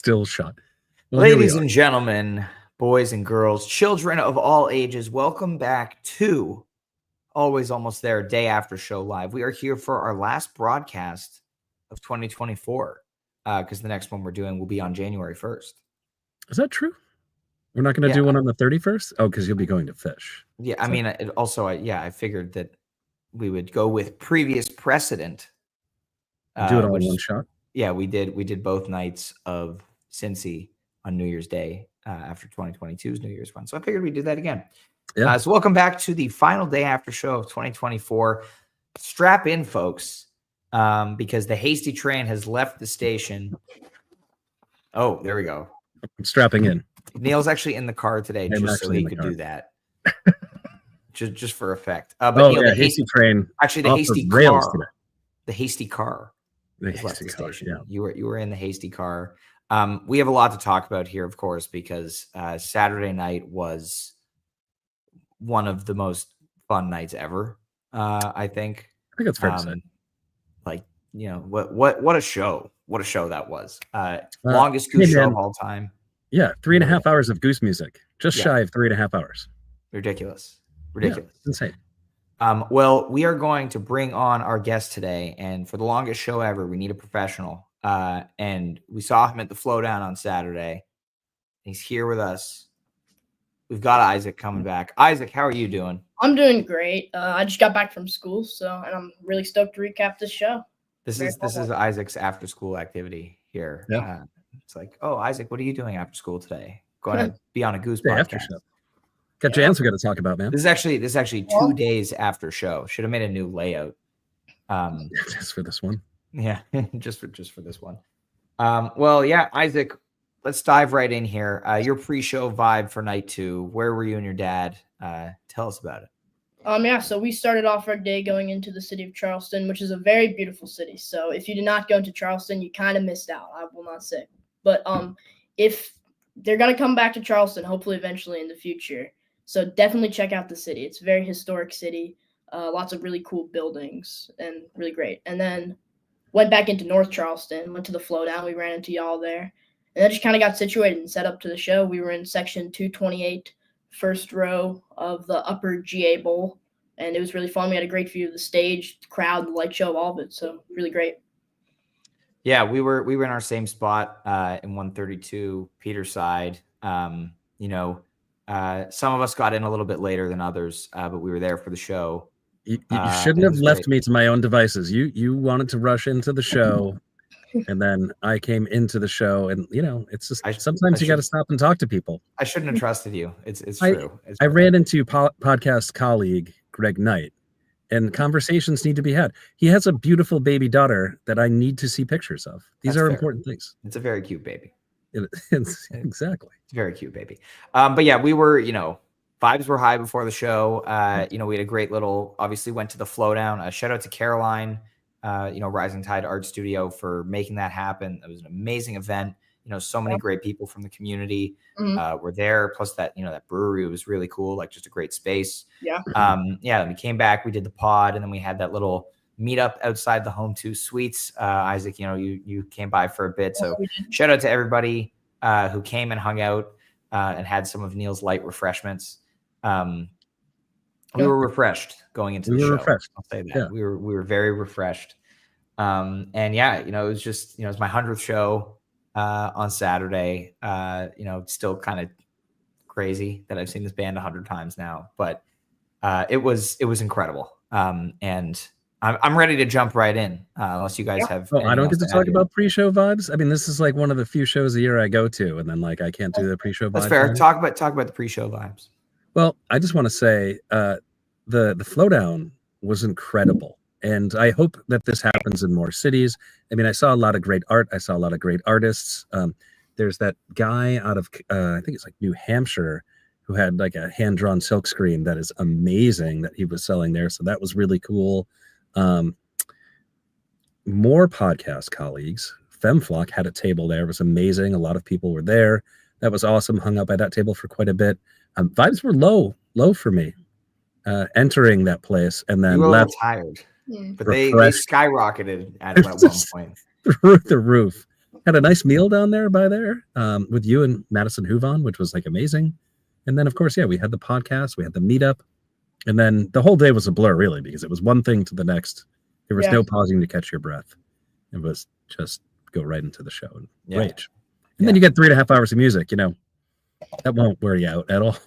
Still shot. Well, Ladies and gentlemen, boys and girls, children of all ages, welcome back to Always Almost There, Day After Show Live. We are here for our last broadcast of 2024 because the next one we're doing will be on January 1st. Is that true? We're not going to do one on the 31st? Oh, because you'll be going to fish. Yeah, I mean, I figured that we would go with previous precedent. Do it all in one shot? Yeah, we did both nights of Cincy on New Year's Day after 2022's New Year's one. So I figured we'd do that again. Yeah. So welcome back to the final day after show of 2024. Strap in, folks, because the hasty train has left the station. Oh, there we go. I'm strapping in. Neil's actually in the car today just so he could do that. just for effect. But Neil, the hasty train. Actually, the hasty car. The hasty car. The hasty car. Yeah. You were in the hasty car. We have a lot to talk about here, of course, because Saturday night was one of the most fun nights ever. I think that's fair to say. Like, what a show! What a show that was. Longest Goose show of all time. Yeah, 3.5 hours of Goose music, just shy of 3.5 hours. Ridiculous. Yeah, insane. Well, we are going to bring on our guest today, and for the longest show ever, we need a professional. And we saw him at the Flowdown on Saturday. He's here with us. We've got Isaac coming back. Isaac, how are you doing? I'm doing great. I just got back from school, and I'm really stoked to recap this show. This is Isaac's after school activity here. Yeah. It's like, oh, Isaac, what are you doing after school today? Going to be on a Goose podcast. After show. Got jams we got to talk about, man. This is actually 2 days after show. Should have made a new layout. Just for this one. Yeah, just for this one. Well, yeah, Isaac, let's dive right in here. Your pre-show vibe for night 2. Where were you and your dad? Tell us about it. So we started off our day going into the city of Charleston, which is a very beautiful city. So if you did not go to Charleston, you kind of missed out. I will not say. But if they're going to come back to Charleston, hopefully eventually in the future. So definitely check out the city. It's a very historic city. Lots of really cool buildings and really great. And then went back into North Charleston, went to the Flowdown. We ran into y'all there. And then just kind of got situated and set up to the show. We were in section 228, first row of the upper GA Bowl. And it was really fun. We had a great view of the stage, the crowd, the light show, all of it. So really great. Yeah, we were in our same spot in 132, Peter's side. Some of us got in a little bit later than others, but we were there for the show. You shouldn't have left me to my own devices. You wanted to rush into the show, and then I came into the show, and it's just sometimes you got to stop and talk to people. I shouldn't have trusted you. It's true. I ran into podcast colleague Greg Knight, and conversations need to be had. He has a beautiful baby daughter that I need to see pictures of. These are important things. It's a very cute baby. Exactly. It's a very cute baby. But yeah, we were, vibes were high before the show. We had a great obviously went to the Flowdown. Shout out to Caroline, Rising Tide Art Studio for making that happen. It was an amazing event. So many great people from the community were there. Plus that, that brewery was really cool. Like just a great space. Yeah. Then we came back, we did the pod, and then we had that little meetup outside the Home 2 Suites. Isaac, you came by for a bit. So shout out to everybody who came and hung out and had some of Neil's light refreshments. We were refreshed going into the show. Refreshed. I'll say that. Yeah. We were very refreshed. It was just, it was my 100th show on Saturday. Still kind of crazy that I've seen this band 100 times now, but it was incredible. And I'm ready to jump right in, unless you guys have. I don't get to talk about pre-show vibes. I mean, this is like one of the few shows a year I go to, and then I can't do the pre-show vibes. That's fair. Talk about the pre-show vibes. Well, I just want to say the Flowdown was incredible, and I hope that this happens in more cities. I mean, I saw a lot of great art. I saw a lot of great artists. There's that guy out of I think it's like New Hampshire who had like a hand-drawn silk screen that is amazing that he was selling there. So that was really cool. More podcast colleagues. FemFlock had a table there. It was amazing. A lot of people were there. That was awesome. Hung out by that table for quite a bit. Vibes were low for me entering that place, and then left tired. But they skyrocketed at one point through the roof. Had a nice meal down there with you and Madison Huvon, which was like amazing. And then, of course, we had the podcast, we had the meetup, and then the whole day was a blur, really, because it was one thing to the next. There was no pausing to catch your breath. It was just go right into the show and rage. And then you get 3.5 hours of music, that won't wear you out at all.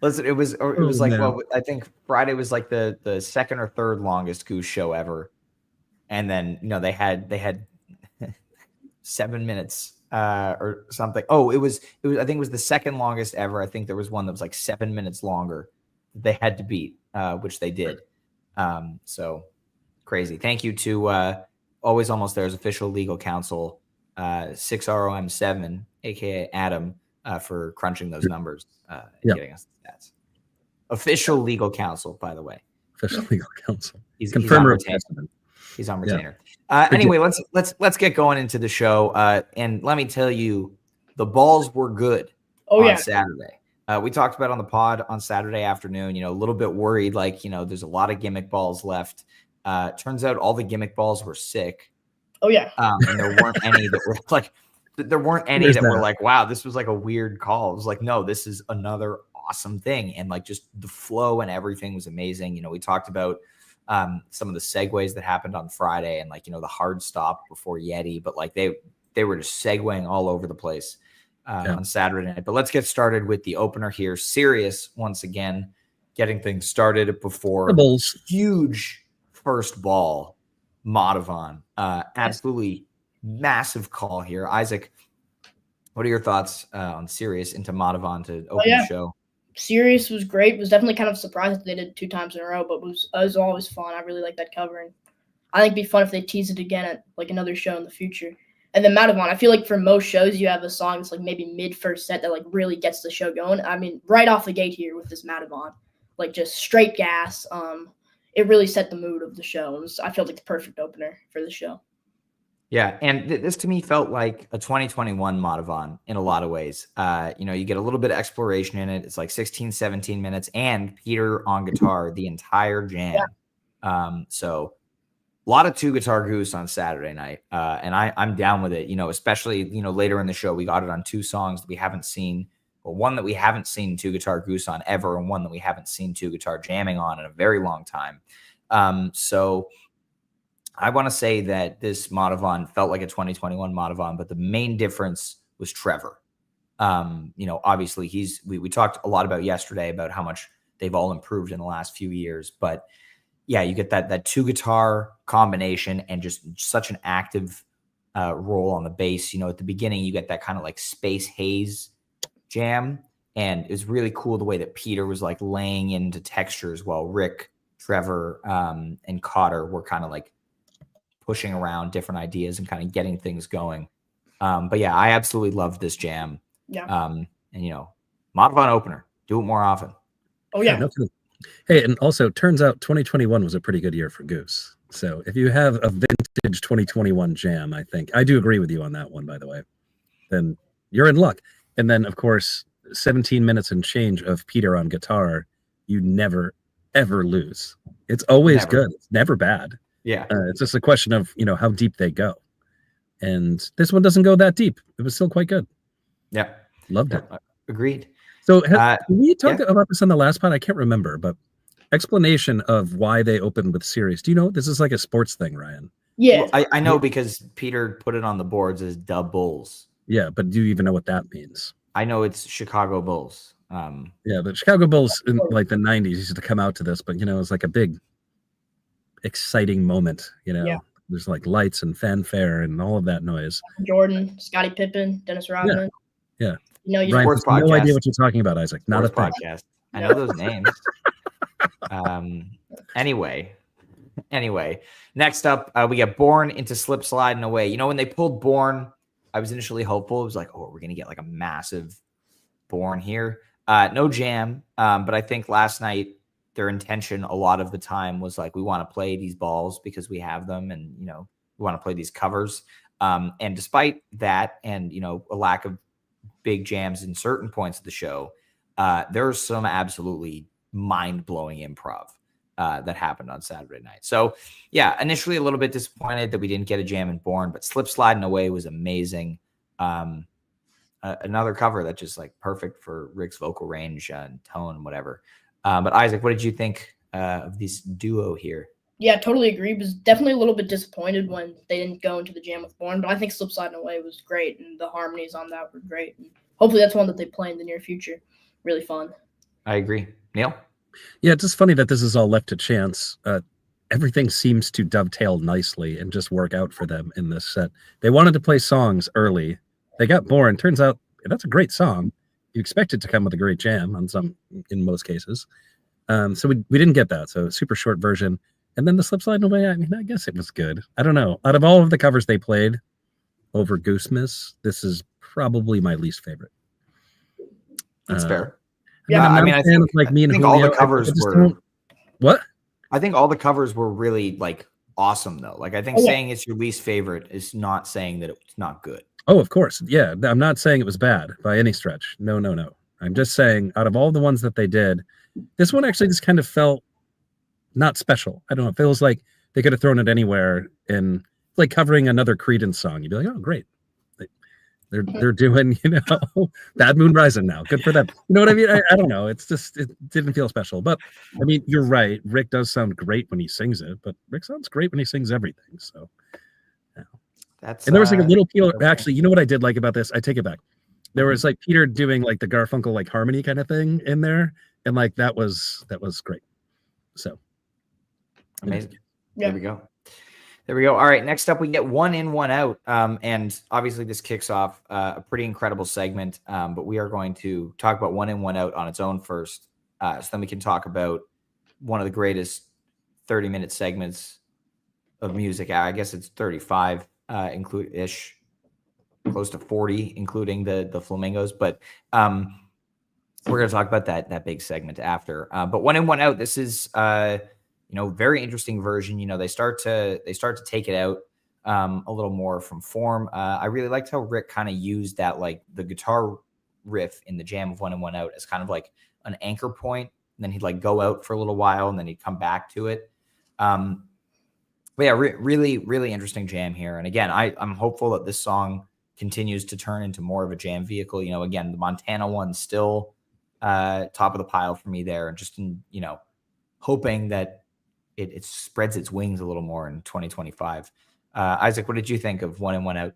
Listen, it was like, well, I think Friday was like the second or third longest Goose show ever. And then, they had 7 minutes or something. Oh, it was, I think it was the second longest ever. I think there was one that was like 7 minutes longer that they had to beat, which they did. So crazy. Thank you to Always Almost There's official legal counsel, 6ROM7, aka Adam, for crunching those numbers and getting us the stats. Official legal counsel, by the way. Official legal counsel. He's on retainer. He's on retainer. Anyway, let's get going into the show. And let me tell you, the balls were good on Saturday. We talked about it on the pod on Saturday afternoon, a little bit worried, like, there's a lot of gimmick balls left. Turns out all the gimmick balls were sick. Oh, yeah. And there weren't any that were like, were like, wow, this was like a weird call. It was like, no, this is another awesome thing. And like, just the flow and everything was amazing. We talked about some of the segues that happened on Friday and like, the hard stop before Yeti, but like they were just segueing all over the place on Saturday night. But let's get started with the opener here. Sirius once again getting things started before huge first ball. Madhavan, absolutely massive call here. Isaac, what are your thoughts on Sirius into Madhavan to open the show? Sirius was great. Was definitely kind of surprised that they did 2 times in a row, but was always fun. I really like that covering. I think it'd be fun if they tease it again at like another show in the future. And then Madhavan, I feel like for most shows you have a song that's like maybe mid first set that like really gets the show going. I mean, right off the gate here with this Madhavan, like just straight gas. It really set the mood of the show. I felt like the perfect opener for the show. Yeah, and this to me felt like a 2021 Madhavan in a lot of ways. You get a little bit of exploration in it. It's like 16, 17 minutes, and Peter on guitar the entire jam. Yeah. So a lot of 2-guitar Goose on Saturday night, and I'm down with it. Especially later in the show, we got it on 2 songs that we haven't seen. Well, one that we haven't seen 2-guitar Goose on ever, and one that we haven't seen 2-guitar jamming on in a very long time. So I want to say that this Madhavan felt like a 2021 Madhavan, but the main difference was Trevor. Obviously we talked a lot about yesterday about how much they've all improved in the last few years, but yeah, you get that 2-guitar combination and just such an active role on the bass. At the beginning, you get that kind of like Space Haze jam, and it's really cool the way that Peter was like laying into textures while Rick, Trevor, and Cotter were kind of like pushing around different ideas and kind of getting things going. But yeah, I absolutely loved this jam. Yeah. And Madhavan opener, do it more often. Oh yeah. Hey, and also turns out 2021 was a pretty good year for Goose. So if you have a vintage 2021 jam, I do agree with you on that one, by the way, then you're in luck. And then of course, 17 minutes and change of Peter on guitar, you never, ever lose. It's always good. It's never bad. Yeah. It's just a question of, how deep they go. And this one doesn't go that deep. It was still quite good. Yeah. Loved it. Agreed. So we talked about this on the last pod. I can't remember, but explanation of why they opened with Sirius. Do you know? This is like a sports thing, Ryan. Yeah. Well, I know because Peter put it on the boards as Dub Bulls. Yeah, but do you even know what that means? I know it's Chicago Bulls. Yeah, the Chicago Bulls in like the 90s used to come out to this, but it's like a big exciting moment. There's like lights and fanfare and all of that noise. Jordan, Scottie Pippen, Dennis Rodman. Yeah. You Ryan has no idea what you're talking about, Isaac. Not a thing. Podcast. I know those names. Anyway, next up, we get Born into Slip Slide and Away. When they pulled Born, I was initially hopeful. It was like, oh, we're going to get like a massive Born here. No jam. But I think last night, their intention a lot of the time was like, we want to play these balls because we have them, and we want to play these covers. And despite that, and a lack of big jams in certain points of the show, there's some absolutely mind-blowing improv. that happened on Saturday night. So yeah, initially a little bit disappointed that we didn't get a jam in Bourne, but Slip Sliding Away was amazing. Another cover that just like perfect for Rick's vocal range and tone, whatever. But Isaac, what did you think of this duo here? Yeah, totally agree. Was definitely a little bit disappointed when they didn't go into the jam with Bourne, but I think Slip Sliding Away was great, and the harmonies on that were great. And hopefully that's one that they play in the near future. Really fun. I agree. Neil? Yeah, it's just funny that this is all left to chance. Everything seems to dovetail nicely and just work out for them in this set. They wanted to play songs early. They got Bourne. Turns out that's a great song. You expect it to come with a great jam in most cases. So we didn't get that. So super short version. And then the Slip Sliding Away, I mean, I guess it was good. I don't know. Out of all of the covers they played over Goosemas, this is probably my least favorite. That's fair. Yeah, I mean, I think all the covers were. What? I think all the covers were really like awesome though. Like I think saying it's your least favorite is not saying that it's not good. Oh, of course. Yeah, I'm not saying it was bad by any stretch. No. I'm just saying out of all the ones that they did, this one actually just kind of felt not special. I don't know. It feels like they could have thrown it anywhere, and like covering another Creedence song. You'd be like, oh, great. They're doing, Bad Moon Rising now. Good for them. You know what I mean? I don't know. It's just, it didn't feel special. But I mean, you're right. Rick does sound great when he sings it, but Rick sounds great when he sings everything. So, yeah. And there was like a little Peter. Actually, you know what I did like about this? I take it back. There was like Peter doing like the Garfunkel like harmony kind of thing in there, and like that was great. So amazing. Yeah. There we go. All right. Next up, we get One In, One Out. And obviously this kicks off a pretty incredible segment. But we are going to talk about One In, One Out on its own first. So then we can talk about one of the greatest 30-minute segments of music. I guess it's 35, include-ish, close to 40, including the flamingos. But we're going to talk about that big segment after. But One In, One Out, this is very interesting version. They start to take it out a little more from form. I really liked how Rick kind of used that, like the guitar riff in the jam of One In, One Out as kind of like an anchor point. And then he'd like go out for a little while and then he'd come back to it. But yeah, really, really interesting jam here. And again, I'm hopeful that this song continues to turn into more of a jam vehicle. Again, the Montana one's still top of the pile for me there. And just hoping that it spreads its wings a little more in 2025. Isaac, what did you think of One In, One Out?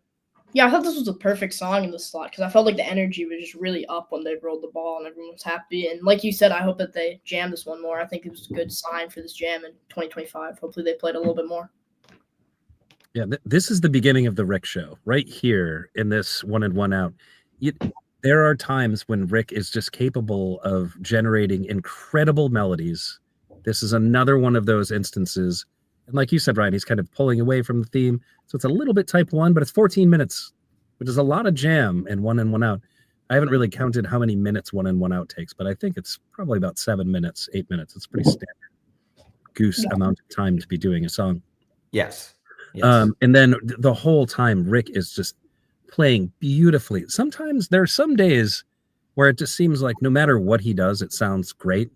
Yeah, I thought this was a perfect song in the slot because I felt like the energy was just really up when they rolled the ball and everyone was happy. And like you said, I hope that they jam this one more. I think it was a good sign for this jam in 2025. Hopefully they played a little bit more. Yeah, this is the beginning of the Rick show right here in this One In, One Out. There are times when Rick is just capable of generating incredible melodies. This is another one of those instances. And like you said, Ryan, he's kind of pulling away from the theme. So it's a little bit type 1, but it's 14 minutes, which is a lot of jam in One In, One Out. I haven't really counted how many minutes One In, One Out takes, but I think it's probably about 7 minutes, 8 minutes. It's pretty standard Goose amount of time to be doing a song. Yes. And then the whole time, Rick is just playing beautifully. Sometimes there are some days where it just seems like no matter what he does, it sounds great.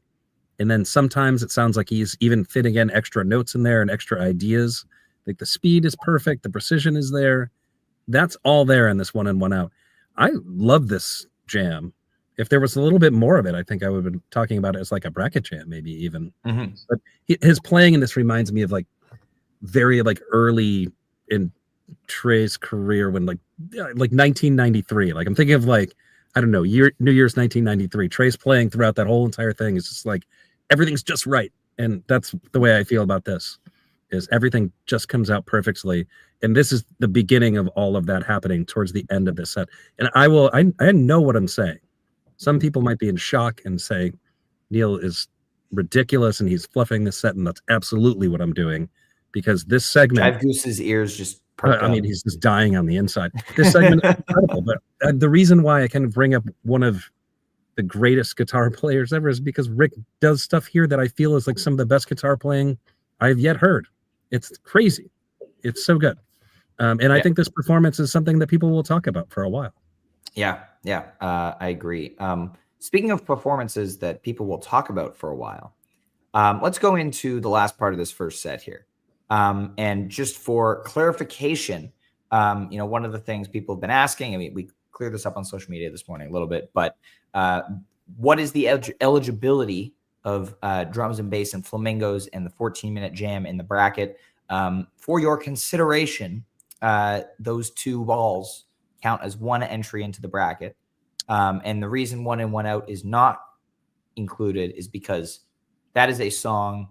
And then sometimes it sounds like he's even fitting in extra notes in there and extra ideas. Like the speed is perfect. The precision is there. That's all there in this One In, One Out. I love this jam. If there was a little bit more of it, I think I would have been talking about it as like a bracket jam, maybe even. Mm-hmm. But his playing in this reminds me of like very like early in Trey's career when like 1993. Like I'm thinking of like, I don't know, New Year's 1993. Trey's playing throughout that whole entire thing. It's just like everything's just right. And that's the way I feel about this, is everything just comes out perfectly. And this is the beginning of all of that happening towards the end of this set. And I know what I'm saying. Some people might be in shock and say, Neil is ridiculous and he's fluffing this set. And that's absolutely what I'm doing, because this segment. Drive Goose's ears just I mean, he's just dying on the inside. This segment is incredible. But the reason why I kind of bring up one of the greatest guitar players ever is because Rick does stuff here that I feel is like some of the best guitar playing I've yet heard. It's crazy. It's so good. And I think this performance is something that people will talk about for a while. Yeah, I agree. Speaking of performances that people will talk about for a while, Let's go into the last part of this first set here. And just for clarification, one of the things people have been asking, I mean, we cleared this up on social media this morning a little bit, but what is the eligibility of drums and bass and flamingos and the 14-minute jam in the bracket? For your consideration, those two balls count as one entry into the bracket. And the reason one in, one out is not included is because that is a song.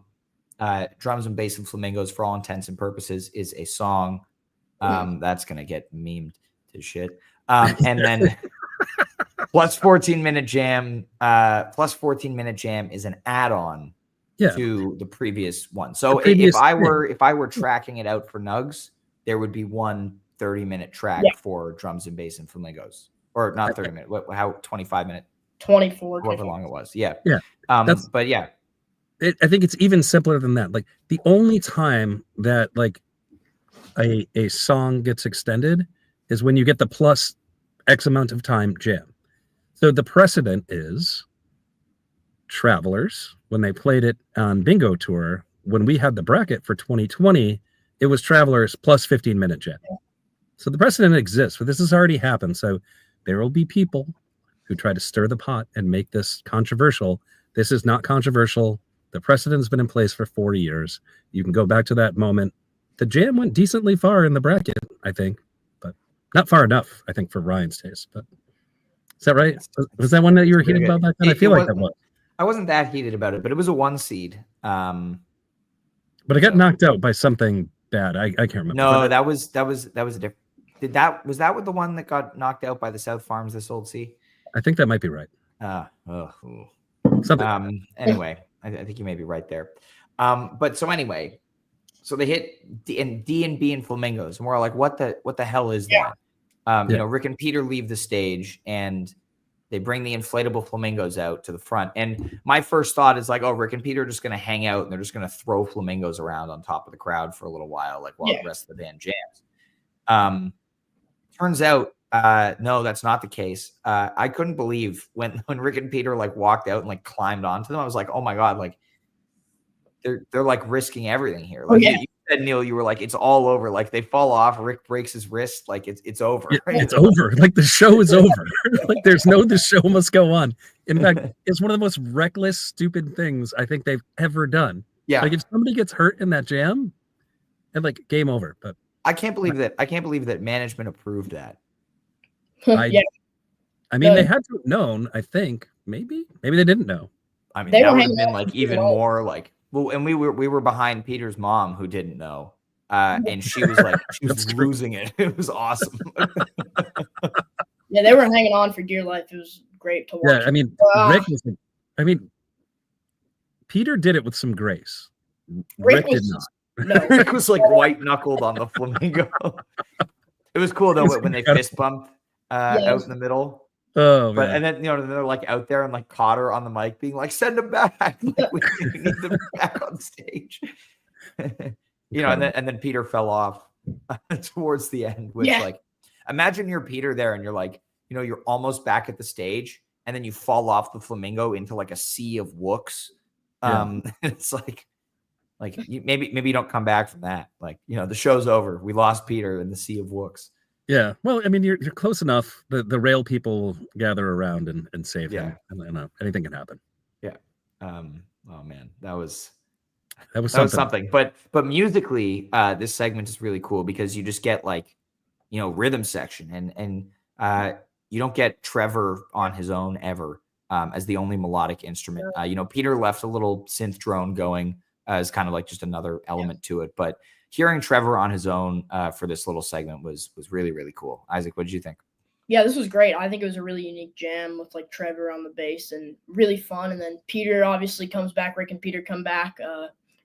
Drums and bass and flamingos, for all intents and purposes, is a song that's going to get memed to shit. And then plus 14-minute jam, is an add-on to the previous one. So if I were tracking it out for Nugs, there would be one 30-minute track for drums and bass and flamingos, or not 30 minute. How 25-minute, 24, however long it was. Yeah. But yeah. I think it's even simpler than that. Like the only time that like a song gets extended is when you get the plus X amount of time jam. So the precedent is Travelers, when they played it on Bingo Tour, when we had the bracket for 2020, it was Travelers plus 15-minute jam. So the precedent exists, but this has already happened. So there will be people who try to stir the pot and make this controversial. This is not controversial. The precedent has been in place for 4 years. You can go back to that moment. The jam went decently far in the bracket, I think, but not far enough, I think, for Ryan's taste. But is that right? Was that one that you were heated about back then? I feel like that was. I wasn't that heated about it, but it was a 1 seed. But it got knocked out by something bad. I can't remember. No, that was a different. Was that with the one that got knocked out by the South Farms This Old Sea? I think that might be right. Something. Anyway, I think you may be right there. But so anyway, so they hit D and B and flamingos, and we're like, what the hell is that? Rick and Peter leave the stage, and they bring the inflatable flamingos out to the front. And my first thought is like, oh, Rick and Peter are just going to hang out, and they're just going to throw flamingos around on top of the crowd for a little while, like while the rest of the band jams. Turns out, no, that's not the case. I couldn't believe when Rick and Peter like walked out and like climbed onto them. I was like, oh my God, like they're like risking everything here. Like you said, Neil, you were like, it's all over. Like they fall off, Rick breaks his wrist, like it's over. It's over. Like the show is over. Like the show must go on. In fact, it's one of the most reckless, stupid things I think they've ever done. Yeah. Like if somebody gets hurt in that jam, and like game over. But I can't believe that management approved that. I mean, they had to have known, I think. Maybe they didn't know. I mean, that would have been like even more like, well, and we were behind Peter's mom who didn't know. And she was like, she was losing it. It was awesome. Yeah, they were hanging on for dear life. It was great to watch. Yeah, I mean, Rick was Peter did it with some grace. Rick did not. No. Rick was like white knuckled on the flamingo. It was cool though when they fist bumped out in the middle. Oh, but man. and then they're like out there and like caught her on the mic, being like, "Send them back! Like, we need them back on stage." And then Peter fell off towards the end. Which like, imagine you're Peter there and you're like, you're almost back at the stage, and then you fall off the flamingo into like a sea of wooks. It's like maybe you don't come back from that. Like, the show's over. We lost Peter in the sea of wooks. Yeah. Well, I mean, you're close enough. The rail people gather around and save him. And anything can happen. Yeah. Oh man, that was something. But musically, this segment is really cool because you just get like, rhythm section and you don't get Trevor on his own ever as the only melodic instrument. Peter left a little synth drone going as kind of like just another element to it, but hearing Trevor on his own for this little segment was really, really cool. Isaac, what did you think? Yeah, this was great. I think it was a really unique jam with like Trevor on the bass and really fun. And then Peter obviously comes back. Rick and Peter come back.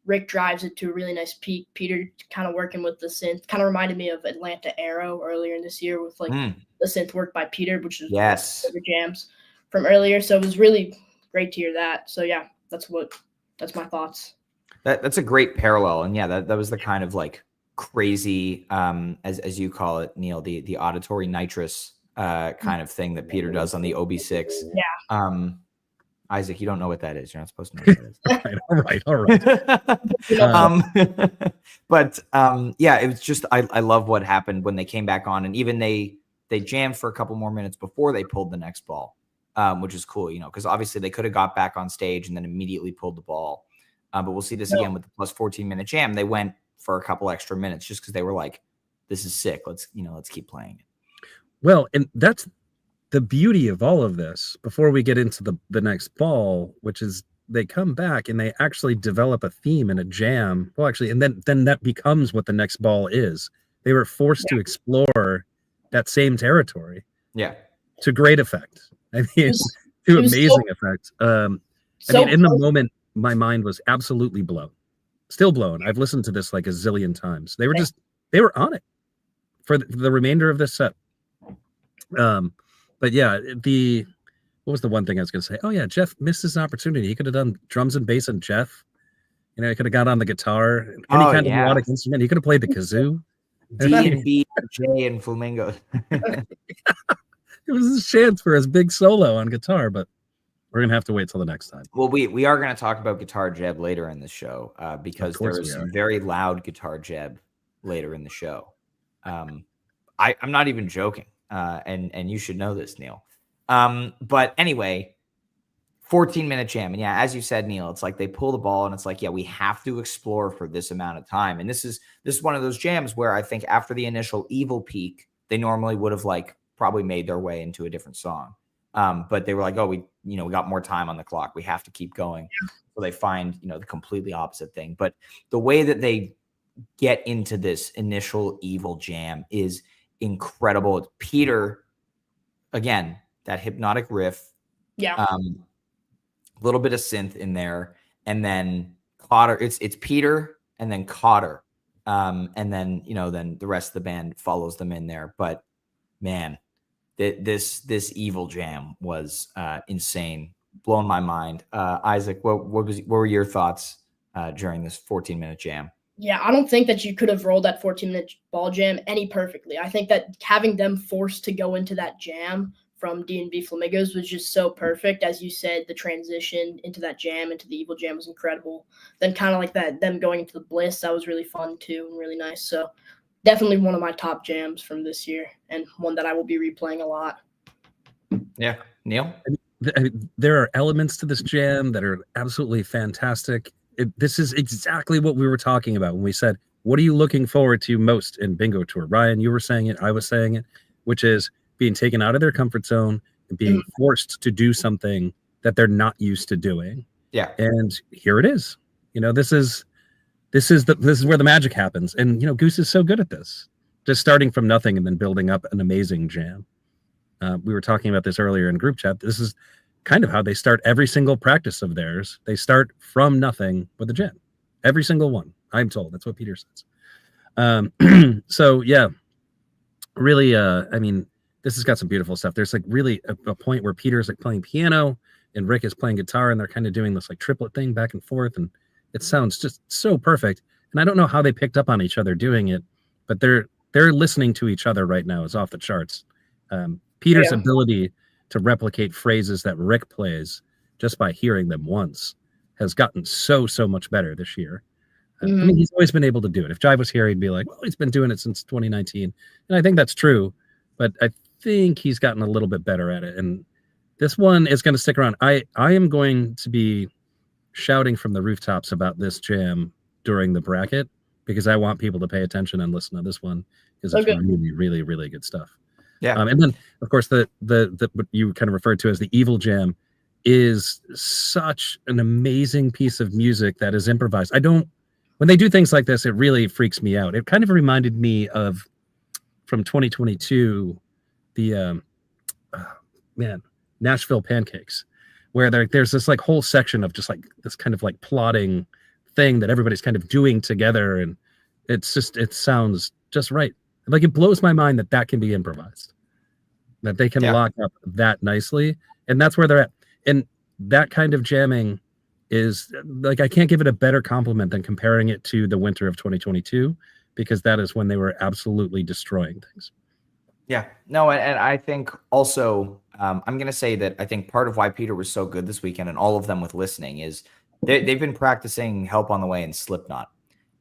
Rick drives it to a really nice peak. Peter kind of working with the synth. Kind of reminded me of Atlanta Arrow earlier in this year with like the synth work by Peter, which is the jams from earlier. So it was really great to hear that. So yeah, that's my thoughts. That's a great parallel. And yeah, that was the kind of like crazy, as you call it, Neil, the auditory nitrous kind of thing that Peter does on the OB6. Yeah. Isaac, you don't know what that is. You're not supposed to know what that is. All right. But yeah, it was just I love what happened when they came back on, and even they jammed for a couple more minutes before they pulled the next ball, which is cool, because obviously they could have got back on stage and then immediately pulled the ball. But we'll see this again with the plus 14-minute jam. They went for a couple extra minutes just because they were like, "This is sick. Let's keep playing it." Well, and that's the beauty of all of this. Before we get into the next ball, which is they come back and they actually develop a theme and a jam. Well, actually, and then that becomes what the next ball is. They were forced to explore that same territory. Yeah. To great effect. I mean, to amazing effect. I mean, in the moment, my mind was absolutely blown. Still blown. I've listened to this like a zillion times. They were on it for the remainder of this set. But yeah, what was the one thing I was going to say? Oh yeah, Jeff missed his opportunity. He could have done drums and bass and Jeff. He could have got on the guitar, any kind of melodic instrument. He could have played the kazoo. D and B, J and Flamingo. It was his chance for his big solo on guitar, but we're gonna have to wait till the next time. Well, we are going to talk about Guitar Jeb later in the show because there is some very loud Guitar Jeb later in the show. I'm not even joking, and you should know this, Neil. But anyway, 14-minute jam, and yeah, as you said, Neil, it's like they pull the ball, and it's like, yeah, we have to explore for this amount of time, and this is one of those jams where I think after the initial evil peak, they normally would have probably made their way into a different song. But they were like, oh, we got more time on the clock. We have to keep going. So they find, the completely opposite thing. But the way that they get into this initial evil jam is incredible. It's Peter, again, that hypnotic riff. Yeah. A little bit of synth in there. And then Cotter. It's Peter and then Cotter. And then, then the rest of the band follows them in there. But man, this evil jam was insane, blown my mind. Isaac, what were your thoughts during this 14-minute jam? Yeah, I don't think that you could have rolled that 14-minute ball jam any perfectly. I think that having them forced to go into that jam from D&B Flamingos was just so perfect. As you said, the transition into that jam, into the evil jam was incredible. Then kind of like that, them going into the bliss, that was really fun too and really nice. So definitely one of my top jams from this year and one that I will be replaying a lot. Yeah. Neil? There are elements to this jam that are absolutely fantastic. This is exactly what we were talking about when we said, what are you looking forward to most in Bingo Tour? Ryan, you were saying it, I was saying it, which is being taken out of their comfort zone and being forced to do something that they're not used to doing. Yeah. And here it is. This is where the magic happens. And, Goose is so good at this, just starting from nothing and then building up an amazing jam. We were talking about this earlier in group chat. This is kind of how they start every single practice of theirs. They start from nothing with a jam. Every single one, I'm told. That's what Peter says. So, yeah, really, this has got some beautiful stuff. There's really a point where Peter's playing piano and Rick is playing guitar, and they're kind of doing this triplet thing back and forth. And it sounds just so perfect. And I don't know how they picked up on each other doing it, but they're listening to each other right now is off the charts. Peter's ability to replicate phrases that Rick plays just by hearing them once has gotten so much better this year. I mean, he's always been able to do it. If Jive was here, he'd be like, well, he's been doing it since 2019. And I think that's true, but I think he's gotten a little bit better at it. And this one is going to stick around. I am going to be shouting from the rooftops about this jam during the bracket because I want people to pay attention and listen to this one because it's really, really, really good stuff. Yeah. And then, of course, the what you kind of referred to as the evil jam is such an amazing piece of music that is improvised. When they do things like this, it really freaks me out. It kind of reminded me of from 2022, the Nashville Pancakes, where there's this whole section of just this kind of plotting thing that everybody's kind of doing together, and it sounds just right. It blows my mind that can be improvised, that they can lock up that nicely, and that's where they're at. And that kind of jamming is I can't give it a better compliment than comparing it to the winter of 2022, because that is when they were absolutely destroying things. Yeah, no, and I think also I'm going to say that I think part of why Peter was so good this weekend, and all of them with listening, is they've been practicing Help on the Way and Slipknot.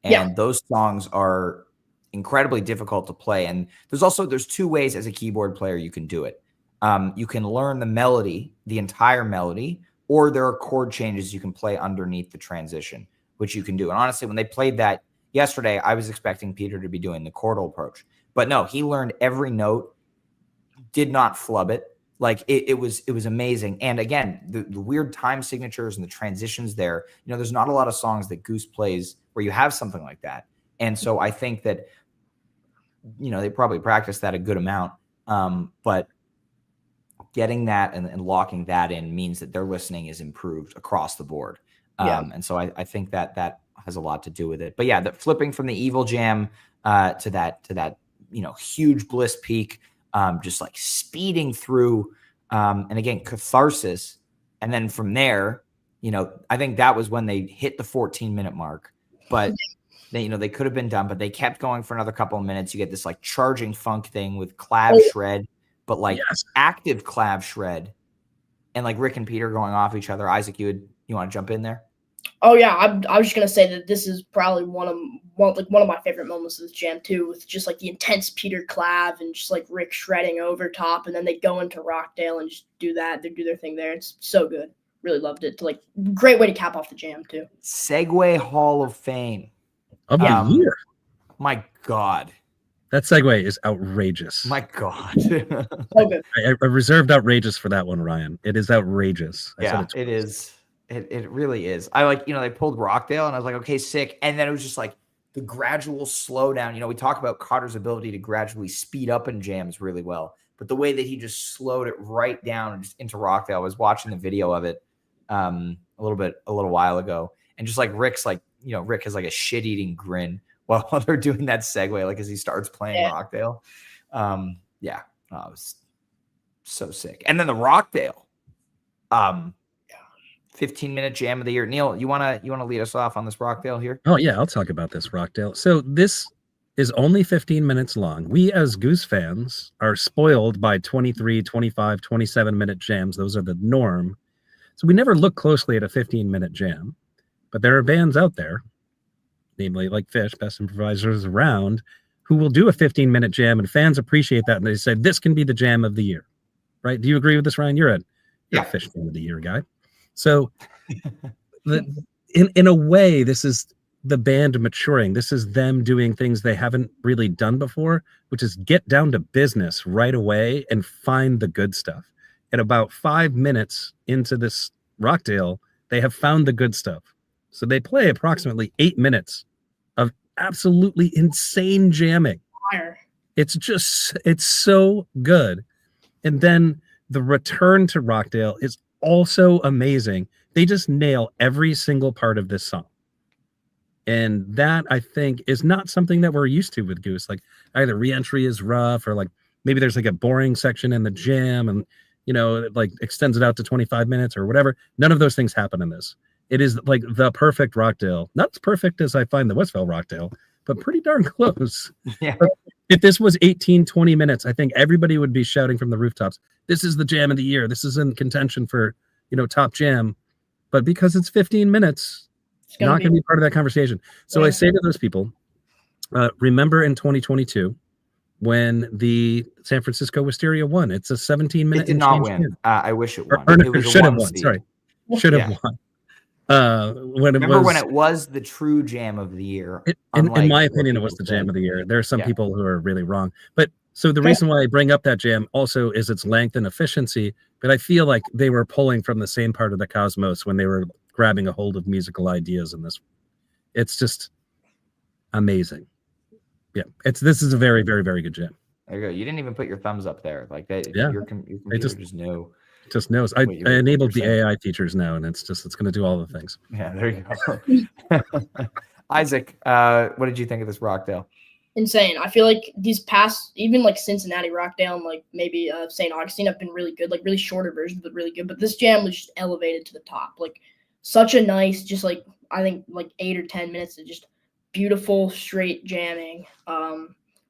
And those songs are incredibly difficult to play. And there's two ways as a keyboard player you can do it. You can learn the melody, the entire melody, or there are chord changes you can play underneath the transition, which you can do. And honestly, when they played that yesterday, I was expecting Peter to be doing the chordal approach. But no, he learned every note, did not flub it. Like it was amazing. And again, the weird time signatures and the transitions there, there's not a lot of songs that Goose plays where you have something like that. And so I think that, they probably practice that a good amount. But getting that and locking that in means that their listening is improved across the board. And so I think that has a lot to do with it. But yeah, that flipping from the evil jam to that huge Bliss peak, just like speeding through, and again, catharsis. And then from there, I think that was when they hit the 14-minute mark, but they could have been done, but they kept going for another couple of minutes. You get this like charging funk thing with clav shred, but like active clav shred, and like Rick and Peter going off each other. Isaac, you want to jump in there? Oh yeah, I was just gonna say that this is probably one of my favorite moments of this jam too, with just like the intense Peter clav and just like Rick shredding over top, and then they go into Rockdale and just do that. They do their thing there. It's so good. Really loved it. Like great way to cap off the jam too. Segway Hall of Fame of the year. My God, that segue is outrageous. My God, so good. I reserved outrageous for that one, Ryan. It is outrageous. It is. It really is. I they pulled Rockdale and I was like, okay, sick. And then it was just like the gradual slowdown. We talk about Cotter's ability to gradually speed up in jams really well, but the way that he just slowed it right down and just into Rockdale. I was watching the video of it a little while ago, and just like Rick's like, Rick has like a shit-eating grin while they're doing that segue, like as he starts playing Rockdale. It was so sick. And then the Rockdale, 15-minute jam of the year. Neil, you wanna lead us off on this Rockdale here? Oh yeah, I'll talk about this Rockdale. So this is only 15 minutes long. We as Goose fans are spoiled by 23, 25, 27-minute jams. Those are the norm. So we never look closely at a 15-minute jam. But there are bands out there, namely like Fish, best improvisers around, who will do a 15-minute jam, and fans appreciate that, and they say this can be the jam of the year. Right? Do you agree with this, Ryan? You're a Fish jam of the year guy. So in a way, this is the band maturing. This is them doing things they haven't really done before, which is get down to business right away and find the good stuff. At about 5 minutes into this Rockdale, they have found the good stuff. So they play approximately 8 minutes of absolutely insane jamming. It's so good. And then the return to Rockdale is also amazing. They just nail every single part of this song. And that, I think, is not something that we're used to with Goose. Like either re-entry is rough, or like maybe there's like a boring section in the jam and, it like extends it out to 25 minutes or whatever. None of those things happen in this. It is like the perfect Rockdale. Not as perfect as I find the Westville Rockdale, but pretty darn close. Yeah. If this was 18, 20 minutes, I think everybody would be shouting from the rooftops, this is the jam of the year. This is in contention for, top jam. But because it's 15 minutes, it's not going to be part of that conversation. So I say to those people, remember in 2022 when the San Francisco Wisteria won. It's a 17-minute. It did not win. I wish it won. It should have won. Sorry. Should have won. When it was the true jam of the year. In my opinion, it was the jam of the year. There are some people who are really wrong. But so the reason why I bring up that jam also is its length and efficiency. But I feel like they were pulling from the same part of the cosmos when they were grabbing a hold of musical ideas in this. It's just amazing. Yeah, this is a very, very, very good jam. There you go. You didn't even put your thumbs up there. Like that. Yeah. Your computer just knew. Just knows. I enabled the AI features now, and it's going to do all the things. Yeah, there you go. Isaac, what did you think of this Rockdale? Insane. I feel like these past, even like Cincinnati Rockdale and like maybe St. Augustine have been really good, like really shorter versions, but really good. But this jam was just elevated to the top. Like such a nice, just like I think like 8 or 10 minutes of just beautiful straight jamming.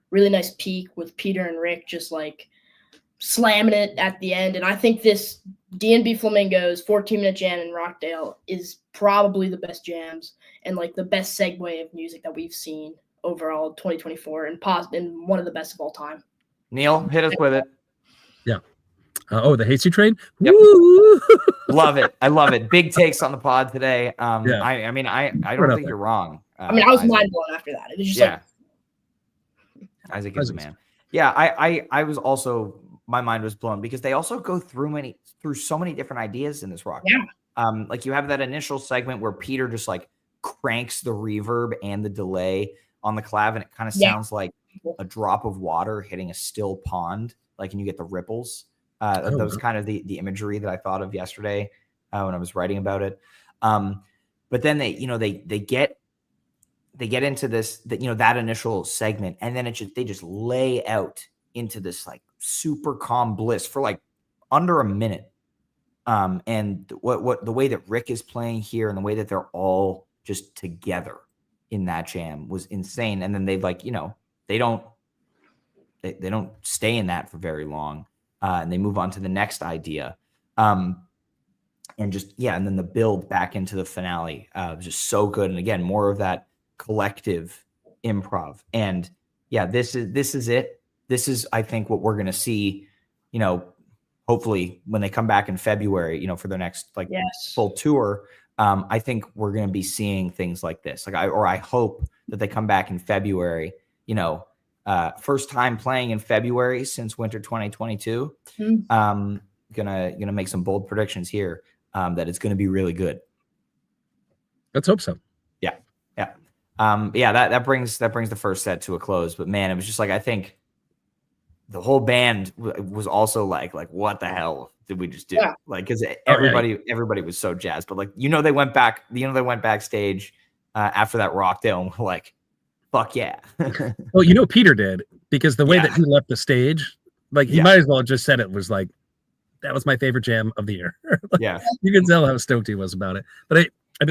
Really nice peak with Peter and Rick just like slamming it at the end. And I think this D&B Flamingos 14-minute jam in Rockdale is probably the best jams and like the best segue of music that we've seen overall 2024 and one of the best of all time. Neil, hit us with it. Yeah. The Hasty Train. Yep. Woo! Love it. I love it. Big takes on the pod today. Yeah. I mean, I don't think you're wrong. I was mind blown after that. It was just like Isaac is a man. Yeah, I was also, my mind was blown because they also go through so many different ideas in this rock. Yeah. Like you have that initial segment where Peter just like cranks the reverb and the delay on the clav, and it kind of sounds like a drop of water hitting a still pond, like, and you get the ripples. That was kind of the imagery that I thought of yesterday when I was writing about it. But then they get into this, that initial segment, and then they just lay out into this like super calm bliss for like under a minute. And what the way that Rick is playing here and the way that they're all just together in that jam was insane. And then they they don't stay in that for very long. And they move on to the next idea. And then the build back into the finale was just so good. And again, more of that collective improv. And this is it. This is, I think, what we're going to see, hopefully when they come back in February, for their next full tour. I think we're going to be seeing things like this. I hope that they come back in February, first time playing in February since winter 2022. Gonna make some bold predictions here that it's going to be really good. Let's hope so. That brings the first set to a close. But man, it was just like, I think the whole band was also like what the hell did we just do? Yeah. Like, because everybody was so jazzed. But they went backstage after that Rockdale and were like, fuck yeah. Well, Peter did, because the way that he left the stage, he might as well have just said it was like, that was my favorite jam of the year. You can tell how stoked he was about it. But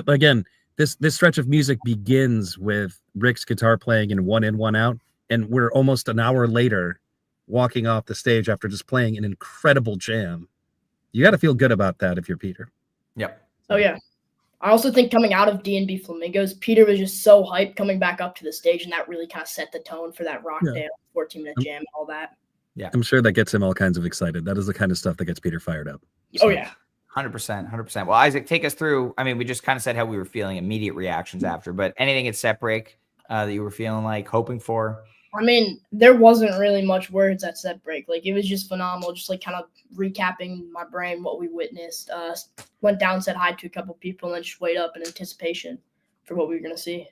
again, this stretch of music begins with Rick's guitar playing in One In, One Out, and we're almost an hour later walking off the stage after just playing an incredible jam. You got to feel good about that if you're Peter. Yep. Oh yeah. I also think coming out of D&B Flamingos, Peter was just so hyped coming back up to the stage, and that really kind of set the tone for that Rockdale 14-minute jam and all that. Yeah, I'm sure that gets him all kinds of excited. That is the kind of stuff that gets Peter fired up. So. Oh yeah. 100%. Well, Isaac, take us through. I mean, we just kind of said how we were feeling, immediate reactions after, but anything at set break that you were feeling like, hoping for? I mean, there wasn't really much words at set break. It was just phenomenal. Just kind of recapping my brain what we witnessed. Went down, said hi to a couple people, and then just wait up in anticipation for what we were going to see.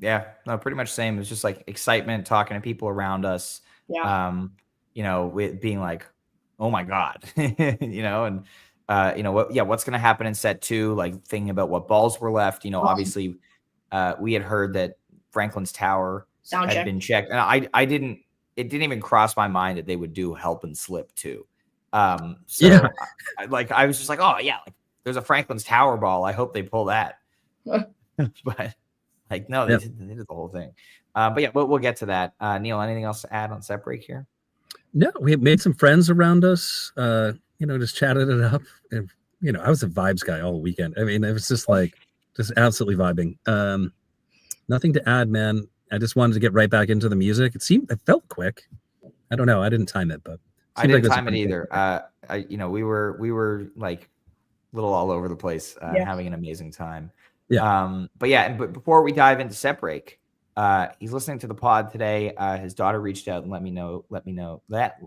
Yeah, no, pretty much same. It was just excitement, talking to people around us. Yeah. With being like, oh my God, and what's going to happen in set 2, thinking about what balls were left. Obviously we had heard that Franklin's Tower had been checked, and it didn't even cross my mind that they would do Help and Slip too. I was just like, oh yeah, there's a Franklin's Tower ball. I hope they pull that. But no, they did the whole thing. But we'll get to that. Neil, anything else to add on set break here? No, we made some friends around us, just chatted it up. And, I was a vibes guy all weekend. I mean, it was just just absolutely vibing. Nothing to add, man. I just wanted to get right back into the music. It felt quick. I don't know. I didn't time it, but I didn't time it either. We were a little all over the place, having an amazing time. Yeah. But before we dive into set break, he's listening to the pod today. His daughter reached out and let me know that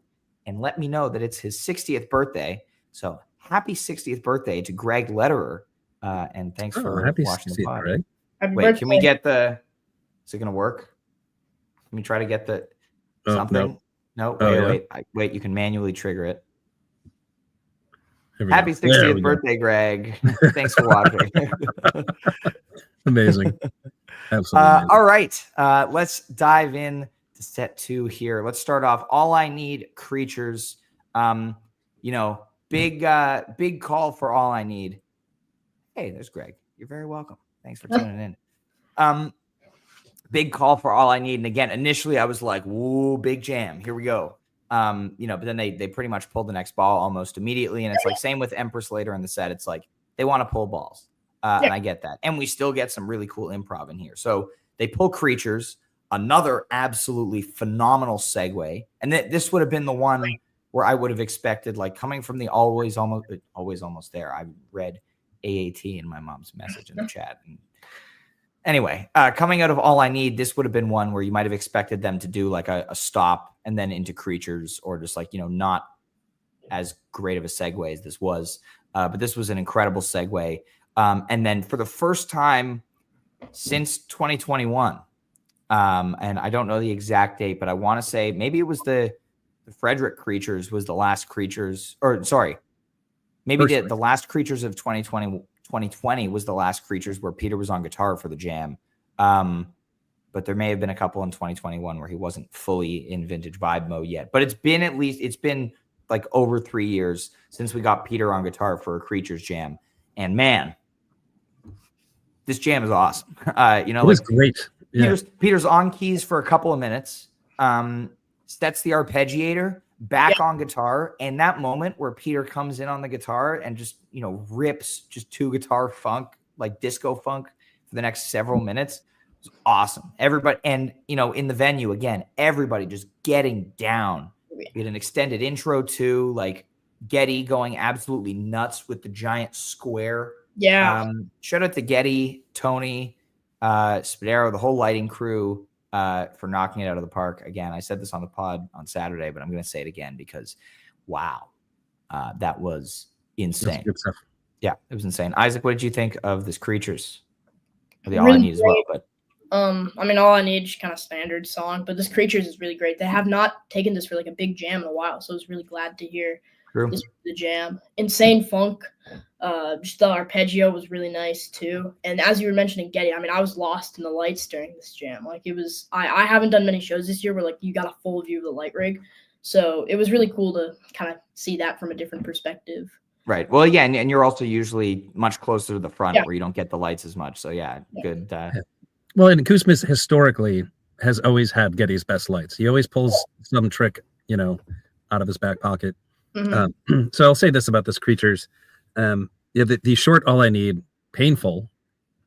it's his 60th birthday. So happy 60th birthday to Greg Lederer. And thanks for watching the pod. Greg. Wait, can we get is it going to work? Can we try to get something? No. Wait, you can manually trigger it. Happy 60th birthday, Greg. Thanks for watching. Amazing. Absolutely. All right. Let's dive in to set 2 here. Let's start off. All I Need, Creatures. Big call for All I Need. Hey, there's Greg. You're very welcome. Thanks for tuning in. Big call for All I Need. And again, initially I was like, whoa, big jam. Here we go. But then they pretty much pulled the next ball almost immediately. And it's like same with Empress later in the set. It's like they want to pull balls. And I get that. And we still get some really cool improv in here. So they pull Creatures, another absolutely phenomenal segue. And this would have been the one where I would have expected, like coming from the always almost there. I read AAT in my mom's message in the chat. And anyway, coming out of All I Need, this would have been one where you might have expected them to do like a stop and then into Creatures, or just like, not as great of a segue as this was. But this was an incredible segue. And then for the first time since 2021, and I don't know the exact date, but I want to say maybe it was the Frederick Creatures was the last Creatures, or sorry, maybe the last Creatures of 2020 was the last Creatures where Peter was on guitar for the jam. But there may have been a couple in 2021 where he wasn't fully in vintage vibe mode yet. But it's been like over 3 years since we got Peter on guitar for a Creatures jam. And man, this jam is awesome. It was great. Yeah. Peter's on keys for a couple of minutes. Sets the arpeggiator back on guitar. And that moment where Peter comes in on the guitar and just, rips just 2 guitar funk, like disco funk for the next several minutes. It's awesome. Everybody, and, in the venue again, everybody just getting down. We had an extended intro too, like Getty going absolutely nuts with the giant square. Yeah. Shout out to Getty, Tony, Spadero, the whole lighting crew for knocking it out of the park. Again, I said this on the pod on Saturday, but I'm going to say it again because, wow, that was insane. Good stuff. Yeah, it was insane. Isaac, what did you think of this Creatures? The All I Need as well, but All I Need is kind of standard song, but this Creatures is really great. They have not taken this for like a big jam in a while, so I was really glad to hear this for the jam. Insane funk. Just the arpeggio was really nice too. And as you were mentioning Getty, I was lost in the lights during this jam. Like it was, I haven't done many shows this year where like you got a full view of the light rig. So it was really cool to kind of see that from a different perspective. Right. Well, yeah, and you're also usually much closer to the front where you don't get the lights as much. So good. Well, and Goosemas historically has always had Getty's best lights. He always pulls some trick, out of his back pocket. Mm-hmm. So I'll say this about this Creatures. The short All I Need, painful.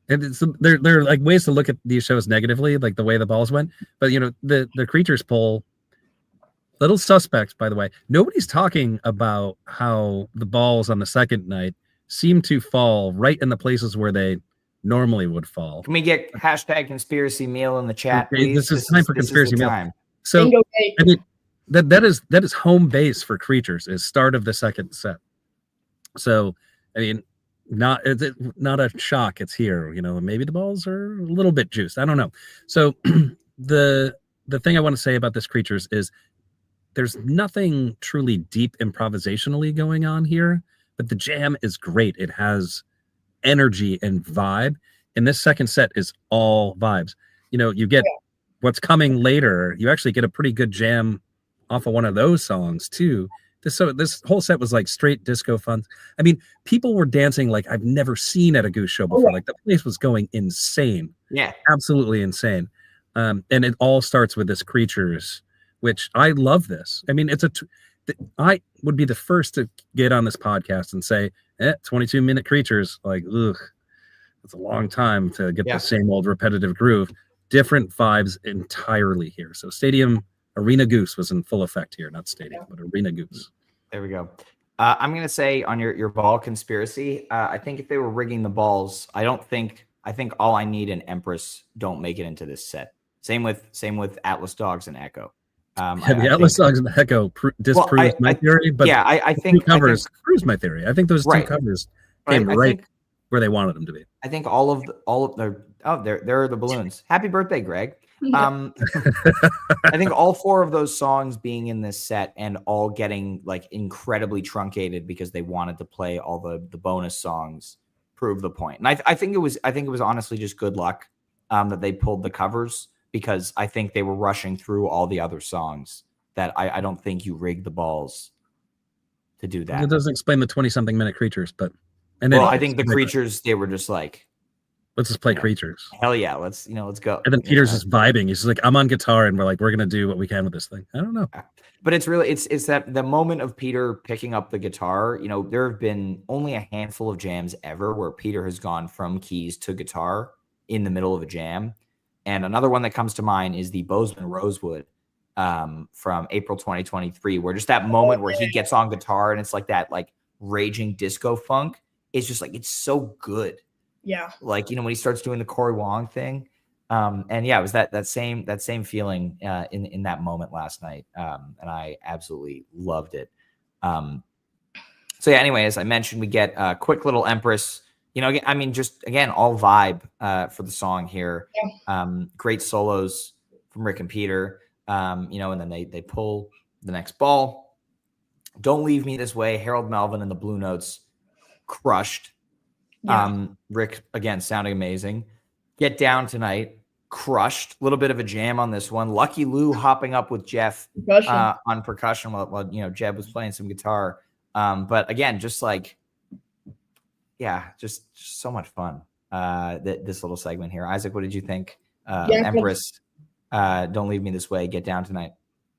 And there are like ways to look at these shows negatively, like the way the balls went. But the Creatures pull, little suspect, by the way. Nobody's talking about how the balls on the second night seem to fall right in the places where they normally would fall. Can we get #conspiracy meal in the chat, okay, please? This is time for conspiracy meal. Time. So that is home base for Creatures, is start of the second set. So not a shock. It's here. Maybe the balls are a little bit juiced. I don't know. So the thing I want to say about this Creatures is there's nothing truly deep improvisationally going on here, but the jam is great. It has energy and vibe. And this second set is all vibes. You get what's coming later. You actually get a pretty good jam off of one of those songs too. This whole set was like straight disco fun. People were dancing like I've never seen at a Goose show before. Like the place was going insane. Yeah, absolutely insane. And it all starts with this Creatures, which I love this. I would be the first to get on this podcast and say, 22-minute Creatures, like, ugh, it's a long time to get the same old repetitive groove. Different vibes entirely here. So Arena Goose was in full effect here, not Stadium, but Arena Goose. There we go. I'm going to say on your ball conspiracy, I think if they were rigging the balls, I think All I Need and Empress don't make it into this set. Same with Atlas Dogs and Echo. The Atlas Dogs and the Echo disproves my theory, but I think covers proves my theory. I think those two covers came right where they wanted them to be. I think all of their there are the balloons. Happy birthday, Greg. I think all 4 of those songs being in this set and all getting like incredibly truncated because they wanted to play all the bonus songs prove the point. And I think it was honestly just good luck that they pulled the covers, because I think they were rushing through all the other songs that I don't think you rigged the balls to do that. It doesn't explain the 20-something minute Creatures, but I think the Creatures, they were just like, let's just play Creatures. Hell yeah, let's go. And then Peter's just vibing. He's just like, I'm on guitar, and we're like, we're gonna do what we can with this thing. I don't know. But it's really it's that the moment of Peter picking up the guitar. There have been only a handful of jams ever where Peter has gone from keys to guitar in the middle of a jam. And another one that comes to mind is the Bozeman Rosewood from April 2023, where just that moment where he gets on guitar and it's like that like raging disco funk. It's just like, it's so good. Yeah. Like, when he starts doing the Corey Wong thing. And yeah, it was that same feeling in that moment last night. And I absolutely loved it. So yeah, anyway, as I mentioned, we get a quick little Empress, I mean, just again, all vibe for the song here. Yeah. Great solos from Rick and Peter, and then they pull the next ball. Don't Leave Me This Way, Harold Melvin and the Blue Notes crushed. Yeah. Rick, again, sounding amazing. Get Down Tonight, crushed. A little bit of a jam on this one. Lucky Lou hopping up with Jeff on percussion while Jeb was playing some guitar. But again, just like, yeah, just so much fun. This little segment here. Isaac, what did you think? Empress, Don't Leave Me This Way, Get Down Tonight.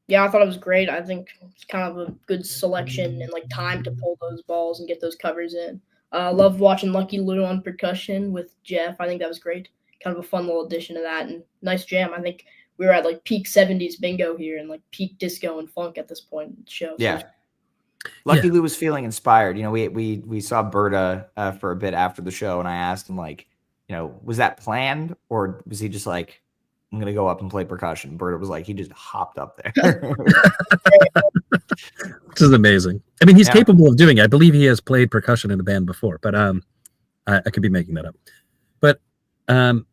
Yeah, I thought it was great. I think it's kind of a good selection and like time to pull those balls and get those covers in. Loved watching Lucky Lou on percussion with Jeff. I think that was great. Kind of a fun little addition to that and nice jam. I think we were at like peak 70s bingo here and like peak disco and funk at this point in the show. Yeah. Lucky Lou was feeling inspired. We saw Berta for a bit after the show, and I asked him, like, was that planned, or was he just like, I'm going to go up and play percussion? Berta was like, he just hopped up there. Which is amazing. I mean, he's capable of doing it. I believe he has played percussion in a band before, but I could be making that up. But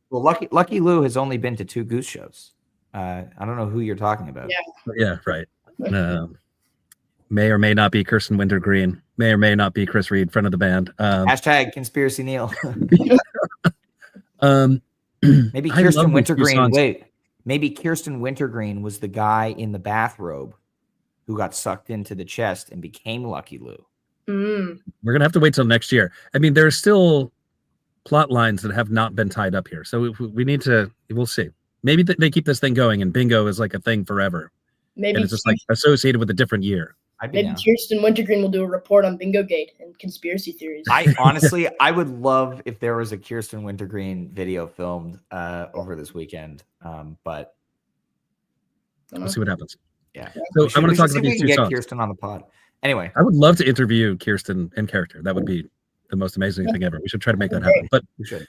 well, Lucky Lou has only been to 2 Goose shows. I don't know who you're talking about. Yeah, right. May or may not be Kirsten Wintergreen. May or may not be Chris Reed, friend of the band. Hashtag Conspiracy Neil. Maybe Kirsten Wintergreen. Wait, maybe Kirsten Wintergreen was the guy in the bathrobe who got sucked into the chest and became Lucky Lou. We're gonna have to wait till next year. I mean, there are still plot lines that have not been tied up here, so we need to. We'll see. Maybe they keep this thing going, and bingo is like a thing forever. Maybe and it's just like associated with a different year. Maybe Kirsten Wintergreen will do a report on Bingo Gate and conspiracy theories. I would love if there was a Kirsten Wintergreen video filmed over this weekend. But we'll see what happens. Yeah. So I want to talk about these 2 songs. Kirsten on the pod. Anyway, I would love to interview Kirsten in character. That would be the most amazing thing ever. We should try to make that happen. But we should.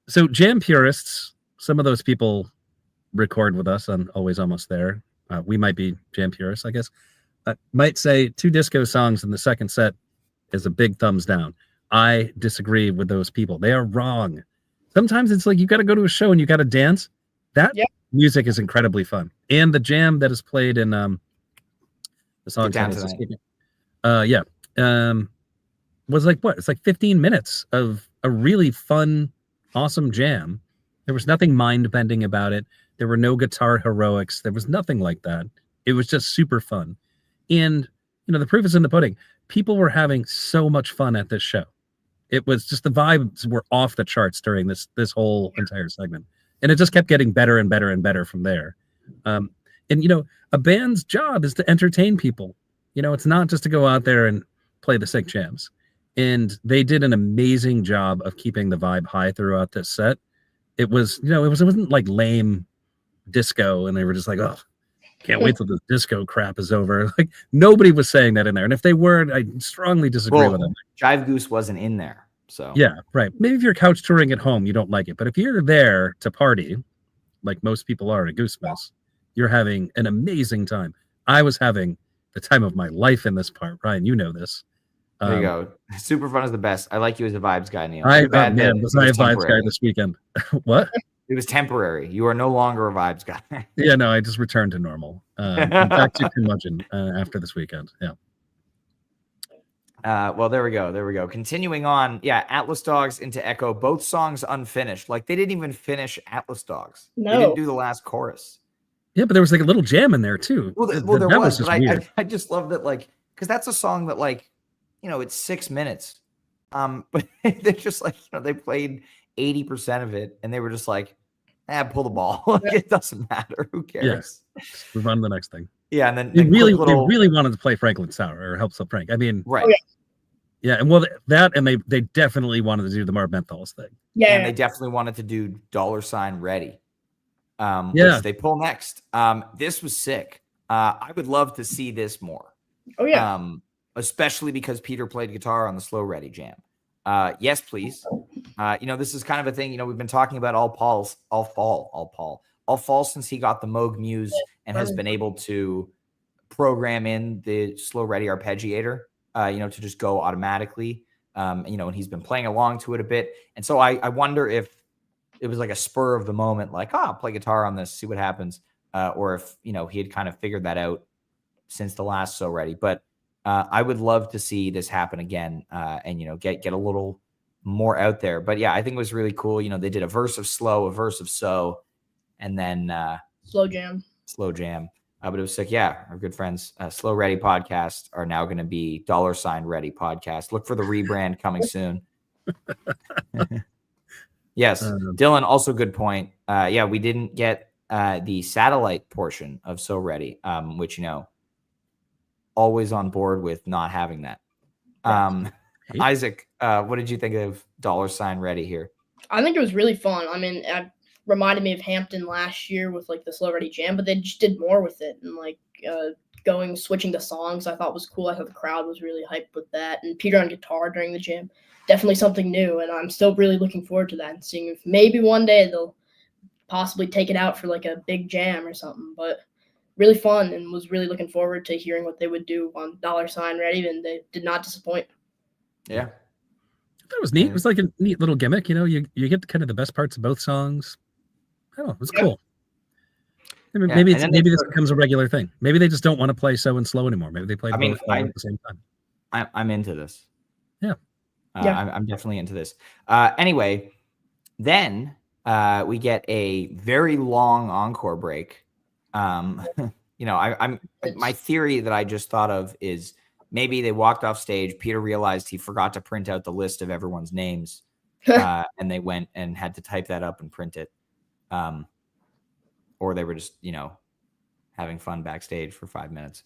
So jam purists, some of those people record with us on Always Almost There. We might be jam purists, I guess. Might say 2 disco songs in the second set is a big thumbs down. I disagree with those people. They are wrong. Sometimes it's like you got to go to a show and you got to dance. That music is incredibly fun. And the jam that is played in the song was like what? It's like 15 minutes of a really fun, awesome jam. There was nothing mind-bending about it. There were no guitar heroics. There was nothing like that. It was just super fun. And, the proof is in the pudding. People were having so much fun at this show. It was just the vibes were off the charts during this whole entire segment. And it just kept getting better and better and better from there. And, a band's job is to entertain people. It's not just to go out there and play the sick jams. And they did an amazing job of keeping the vibe high throughout this set. It was, it wasn't like lame disco and they were just like, oh, can't wait till the disco crap is over. Like nobody was saying that in there. And if they were, I strongly disagree with them. Jive Goose wasn't in there. So yeah, right. Maybe if you're couch touring at home, you don't like it. But if you're there to party, like most people are at Goosemas, you're having an amazing time. I was having the time of my life in this part. Ryan, you know this. There you go. Super fun is the best. I like you as a vibes guy, Neil. Was I a vibes guy this weekend? What? It was temporary. You are no longer a vibes guy. Yeah, no, I just returned to normal. Back to curmudgeon after this weekend. Yeah. Well, there we go. Continuing on. Yeah, Atlas Dogs into Echo. Both songs unfinished. Like they didn't even finish Atlas Dogs. No. They didn't do the last chorus. Yeah, but there was like a little jam in there too. Well, there was. But I just love that, like, because that's a song that, like, it's 6 minutes. But they're just like, they played 80% of it, and they were just like, pull the ball. It doesn't matter. Who cares? Just move on to the next thing. Yeah, and then they really wanted to play Franklin Sour or Help So Frank. I mean, right. Yeah, and well, that and they definitely wanted to do the Marv Menthols thing. Yeah, and they definitely wanted to do $Ready, which they pull next. This was sick. I would love to see this more. Oh yeah. Especially because Peter played guitar on the Slow Ready jam. Yes, please. This is kind of a thing. We've been talking about all fall since he got the Moog Muse and has been able to program in the Slow Ready arpeggiator. To just go automatically, and he's been playing along to it a bit. And so I wonder if it was like a spur of the moment, like, I'll play guitar on this, see what happens. Or if, he had kind of figured that out since the last So Ready. But I would love to see this happen again and, get a little more out there. But yeah, I think it was really cool. They did a verse of slow, a verse of so, and then slow jam. But it was sick. Yeah, our good friends, Slow Ready Podcast, are now going to be $Ready Podcast. Look for the rebrand coming soon. Yes, Dylan, also good point. We didn't get the satellite portion of So Ready, which, always on board with not having that. Isaac, what did you think of $Ready here? I think it was really fun. I mean, reminded me of Hampton last year with like the Slow Ready jam, but they just did more with it and like switching the songs. I thought was cool. I thought the crowd was really hyped with that, and Peter on guitar during the jam, definitely something new. And I'm still really looking forward to that and seeing if maybe one day they'll possibly take it out for like a big jam or something. But really fun, and was really looking forward to hearing what they would do on $Ready, and they did not disappoint. Yeah. That was neat. It was like a neat little gimmick. You get kind of the best parts of both songs. I don't know. It was cool. Maybe this becomes a regular thing. Maybe they just don't want to play So and Slow anymore. Maybe they play both at the same time. I'm into this. Yeah. I'm definitely into this. Anyway, then we get a very long encore break. My theory that I just thought of is maybe they walked off stage. Peter realized he forgot to print out the list of everyone's names, and they went and had to type that up and print it. Or they were just, having fun backstage for 5 minutes,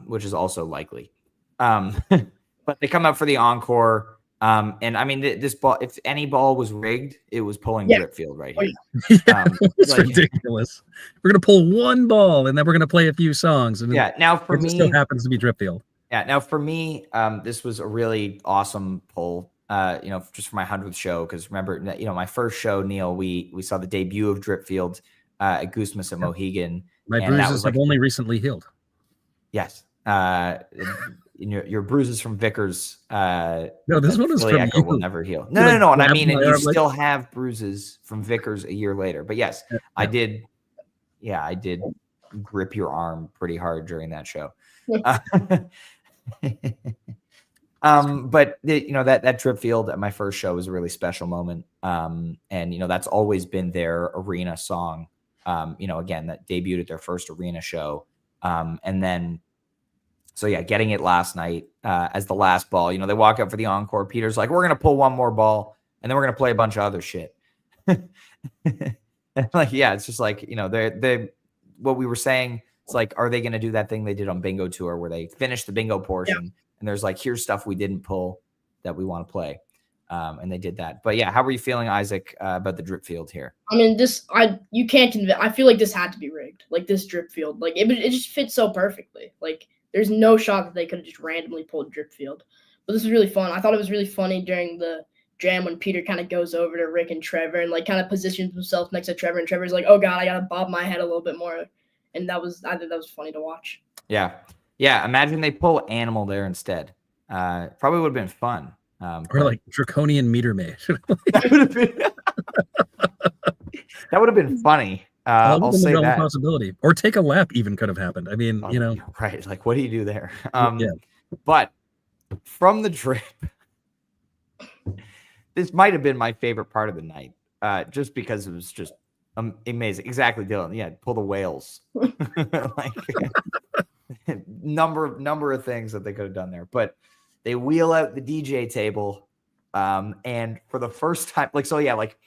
which is also likely. But they come up for the encore. And I mean, this ball, if any ball was rigged, it was pulling Dripfield right here. It's ridiculous. We're going to pull one ball and then we're going to play a few songs. And now for me, it still happens to be Dripfield. Yeah. Now for me, this was a really awesome pull, just for my 100th show. Cause remember, my first show, Neil, we saw the debut of Dripfield at Goosemas at Mohegan. My bruises have only recently healed. Yes. Your bruises from Vickers. No, this one is from you. Will never heal. No. And I mean, you still have bruises from Vickers a year later. But yes, I did. Yeah, I did grip your arm pretty hard during that show. But that Dripfield at my first show was a really special moment. And that's always been their arena song. Again, that debuted at their first arena show. And then. So yeah, getting it last night as the last ball. They walk up for the encore. Peter's like, "We're gonna pull one more ball, and then we're gonna play a bunch of other shit." And it's just like they what we were saying. It's like, are they gonna do that thing they did on Bingo Tour where they finish the bingo portion and there's like, here's stuff we didn't pull that we want to play, and they did that. But yeah, how were you feeling, Isaac, about the Dripfield here? I mean, you can't convince. I feel like this had to be rigged. Like this Dripfield, like it just fits so perfectly. Like. There's no shot that they could have just randomly pulled Dripfield. But this was really fun. I thought it was really funny during the jam when Peter kind of goes over to Rick and Trevor and like kind of positions himself next to Trevor, and Trevor's like, "Oh God, I gotta bob my head a little bit more." And I think that was funny to watch. Yeah. Imagine they pull Animal there instead. Probably would have been fun. Or like Draconian Meter Maid. That would have been funny. I'll say that possibility, or take a lap even could have happened. I mean, right? Like, what do you do there? But from the drip, this might have been my favorite part of the night, just because it was just amazing. Exactly, Dylan. Yeah, pull the whales. Like number of things that they could have done there, but they wheel out the DJ table, And for the first time, like, so yeah, like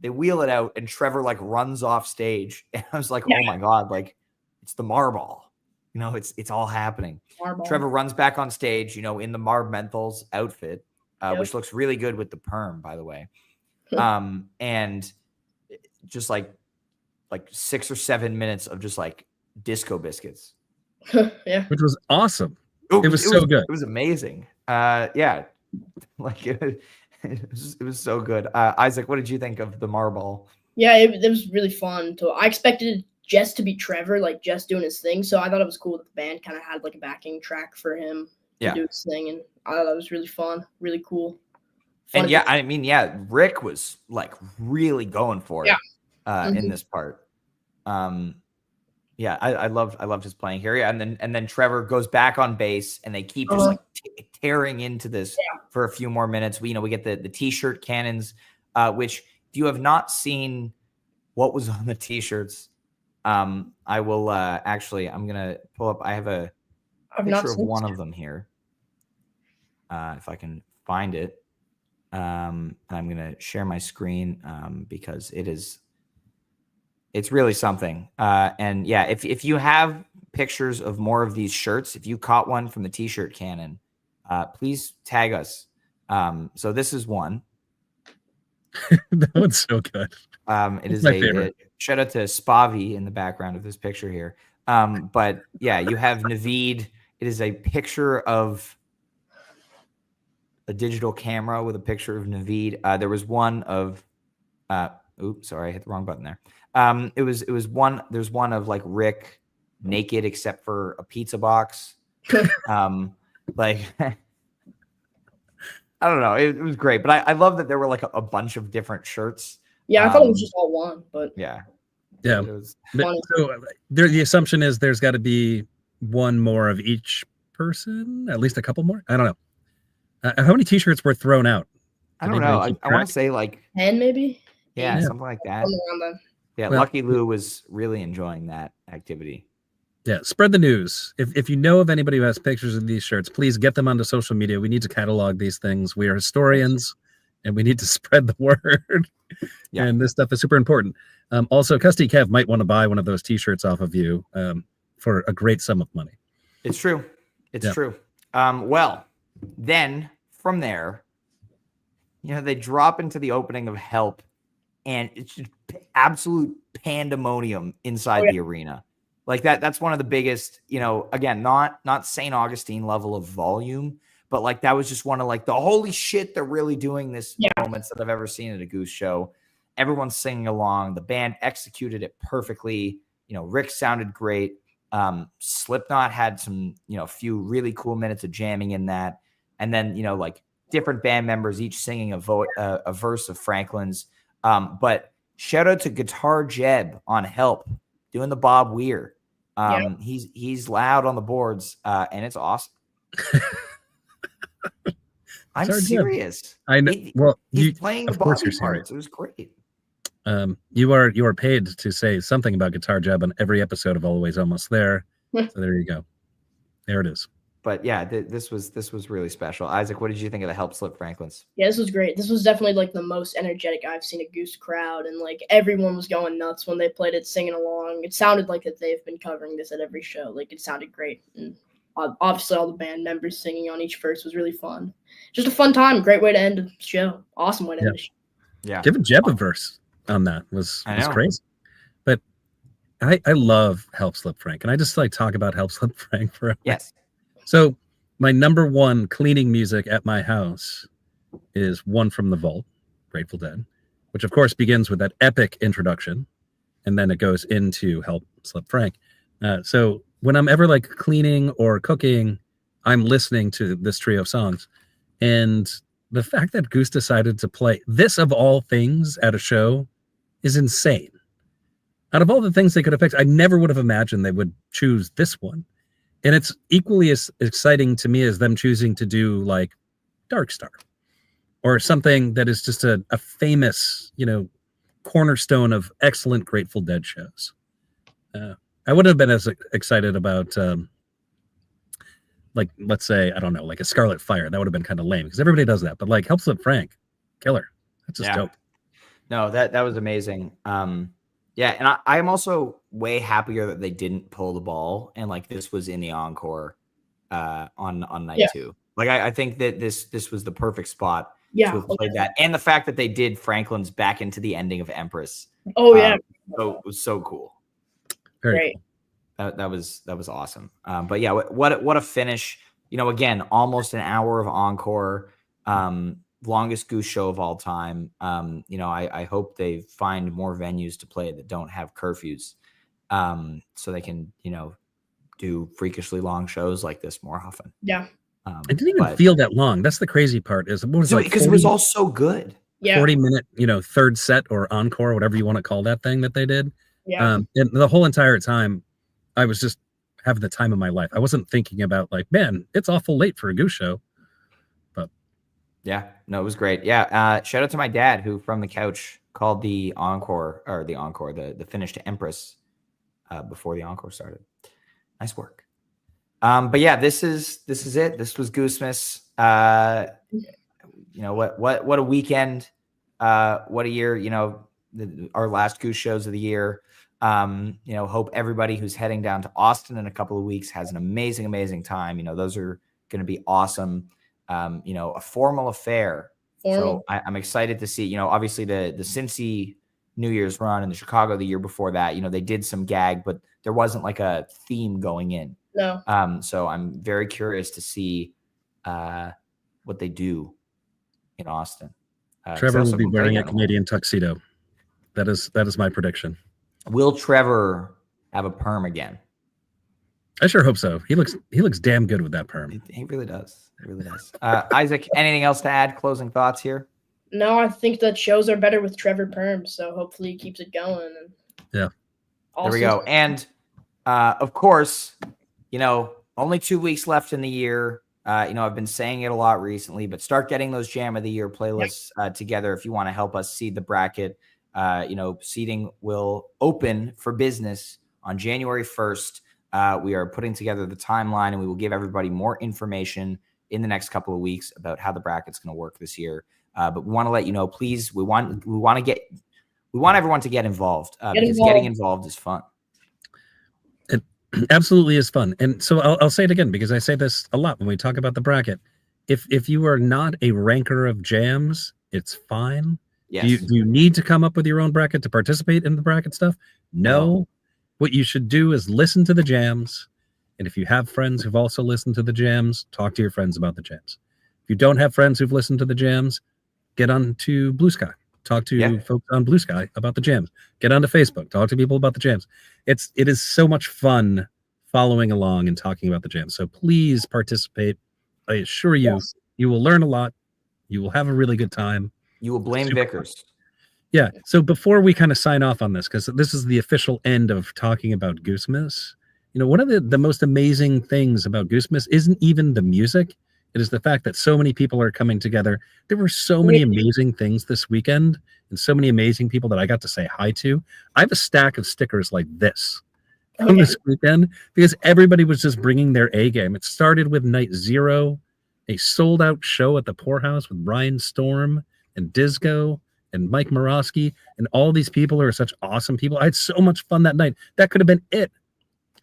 they wheel it out and Trevor like runs off stage. And I was like, oh my God, like it's the Marball. You know, it's all happening. Marball. Trevor runs back on stage, you know, in the Marb Menthal's outfit, which looks really good with the perm, by the way. And just like 6 or 7 minutes of just like Disco Biscuits. Yeah. Which was awesome. It was so good. It was amazing. Yeah. Like it was so good. Isaac, what did you think of the Marball? Yeah, it was really fun. I expected Jess to be Trevor, like Jess doing his thing. So I thought it was cool that the band kind of had like a backing track for him to do his thing. And I thought that was really fun, really cool. And yeah, I mean, yeah, Rick was like really going for it in this part. Yeah, I loved his playing here. Yeah, and then Trevor goes back on bass, and they keep just like tearing into this for a few more minutes. We get the t-shirt cannons, which if you have not seen what was on the t-shirts, I will actually I'm gonna pull up. I have a picture of one of them here, if I can find it. And I'm gonna share my screen because it's really something. And yeah, if you have pictures of more of these shirts, if you caught one from the t-shirt cannon, please tag us. So this is one. That one's so good. It is a shout out to Spavi in the background of this picture here. But yeah, you have Naveed. It is a picture of a digital camera with a picture of Naveed. There was one of oops, sorry, I hit the wrong button there. There's one of like Rick naked except for a pizza box. Like I don't know, it was great, but I love that there were like a bunch of different shirts. Yeah, I thought it was just all one, but yeah. It was so the assumption is there's got to be one more of each person, at least a couple more. I don't know. How many t-shirts were thrown out? I don't know. I want to say like 10 maybe. Yeah, something like that. Yeah, well, Lucky Lou was really enjoying that activity. Yeah, spread the news. If you know of anybody who has pictures of these shirts, please get them onto social media. We need to catalog these things. We are historians, and we need to spread the word. Yeah. And this stuff is super important. Also, Custy Kev might want to buy one of those t-shirts off of you for a great sum of money. It's true. It's true. Well, then from there, they drop into the opening of Help, and it's just absolute pandemonium inside the arena. Like that's one of the biggest, again, not St. Augustine level of volume, but like that was just one of like the holy shit, they're really doing this moments that I've ever seen at a Goose show. Everyone's singing along. The band executed it perfectly. Rick sounded great. Slipknot had some, few really cool minutes of jamming in that. And then, like different band members, each singing a verse of Franklin's. But shout out to Guitar Jeb on Help, doing the Bob Weir. He's loud on the boards, and it's awesome. I'm serious. I know. Well, he's playing the Bobby parts. It was great. You are paid to say something about Guitar Jeb on every episode of Always Almost There. So there you go. There it is. But yeah, this was really special. Isaac, what did you think of the Help Slip Franklin's? Yeah, this was great. This was definitely like the most energetic I've seen a Goose crowd, and like everyone was going nuts when they played it, singing along. It sounded like that they've been covering this at every show. Like it sounded great, and obviously all the band members singing on each verse was really fun. Just a fun time. Great way to end the show. Awesome way to end the show. Yeah, giving Jeb a verse on that was crazy. But I love Help Slip Frank, and I just like talk about Help Slip Frank forever. Yes. So my number one cleaning music at my house is One from the Vault, Grateful Dead, which of course begins with that epic introduction, and then it goes into Help Slip Frank. So when I'm ever like cleaning or cooking, I'm listening to this trio of songs. And the fact that Goose decided to play this of all things at a show is insane. Out of all the things they could have picked, I never would have imagined they would choose this one. And it's equally as exciting to me as them choosing to do like Dark Star or something that is just a famous, cornerstone of excellent Grateful Dead shows. I wouldn't have been as excited about like, let's say, I don't know, like a Scarlet Fire. That would have been kind of lame because everybody does that. But like Help Slip Frank, killer. That's just dope. No, that was amazing. Yeah, and I'm also way happier that they didn't pull the ball and like this was in the encore on night 2. Like I think that this was the perfect spot to have played that, and the fact that they did Franklin's back into the ending of Empress. Oh yeah, so it was so cool. Very great. Cool. That was awesome. But yeah, what a finish. You know, again, almost an hour of encore. Longest Goose show of all time. You know, I hope they find more venues to play that don't have curfews, so they can, you know, do freakishly long shows like this more often. Yeah. It didn't even feel that long. That's the crazy part. Is what was like because it was all so good. Yeah. 40-minute, you know, third set or encore, whatever you want to call that thing that they did. Yeah. And the whole entire time, I was just having the time of my life. I wasn't thinking about like, man, it's awful late for a Goose show. Yeah, no, it was great. Yeah, shout out to my dad who from the couch called the finish to Empress before the encore started. Nice work. But yeah, this is it. This was Goosemas. You know what a weekend. What a year. You know, our last Goose shows of the year. You know, hope everybody who's heading down to Austin in a couple of weeks has an amazing time. You know, those are going to be awesome. You know, a formal affair. So I'm excited to see, you know, obviously the Cincy New Year's run and the Chicago the year before that, you know, they did some gag, but there wasn't like a theme going in. No. So I'm very curious to see what they do in Austin. Trevor will be wearing a Canadian tuxedo. That is my prediction. Will Trevor have a perm again? I sure hope so. He looks damn good with that perm. He really does. It really does. Isaac, anything else to add? Closing thoughts here? No, I think that shows are better with Trevor perm, so hopefully he keeps it going. Yeah. There we go. And of course, you know, only 2 weeks left in the year. You know, I've been saying it a lot recently, but start getting those Jam of the Year playlists together if you want to help us seed the bracket. You know, seeding will open for business on January 1st. We are putting together the timeline, and we will give everybody more information in the next couple of weeks about how the bracket's going to work this year. But we want to let you know, please. We want everyone to get involved because getting involved is fun. It absolutely is fun. And so I'll say it again because I say this a lot when we talk about the bracket. If you are not a ranker of jams, it's fine. Yes. Do you need to come up with your own bracket to participate in the bracket stuff? No. What you should do is listen to the jams. And if you have friends who've also listened to the jams, talk to your friends about the jams. If you don't have friends who've listened to the jams, get on to Blue Sky. Talk to folks on Blue Sky about the jams. Get onto Facebook. Talk to people about the jams. It is so much fun following along and talking about the jams. So please participate. I assure you, you will learn a lot. You will have a really good time. You will blame Vickers. Yeah. So before we kind of sign off on this, because this is the official end of talking about Goosemas, you know, one of the most amazing things about Goosemas isn't even the music. It is the fact that so many people are coming together. There were so many amazing things this weekend and so many amazing people that I got to say hi to. I have a stack of stickers like this from this weekend because everybody was just bringing their A game. It started with night 0, a sold out show at the Poorhouse with Ryan Storm and Disco and Mike Morosky, and all these people are such awesome people. I had so much fun that night. That could have been it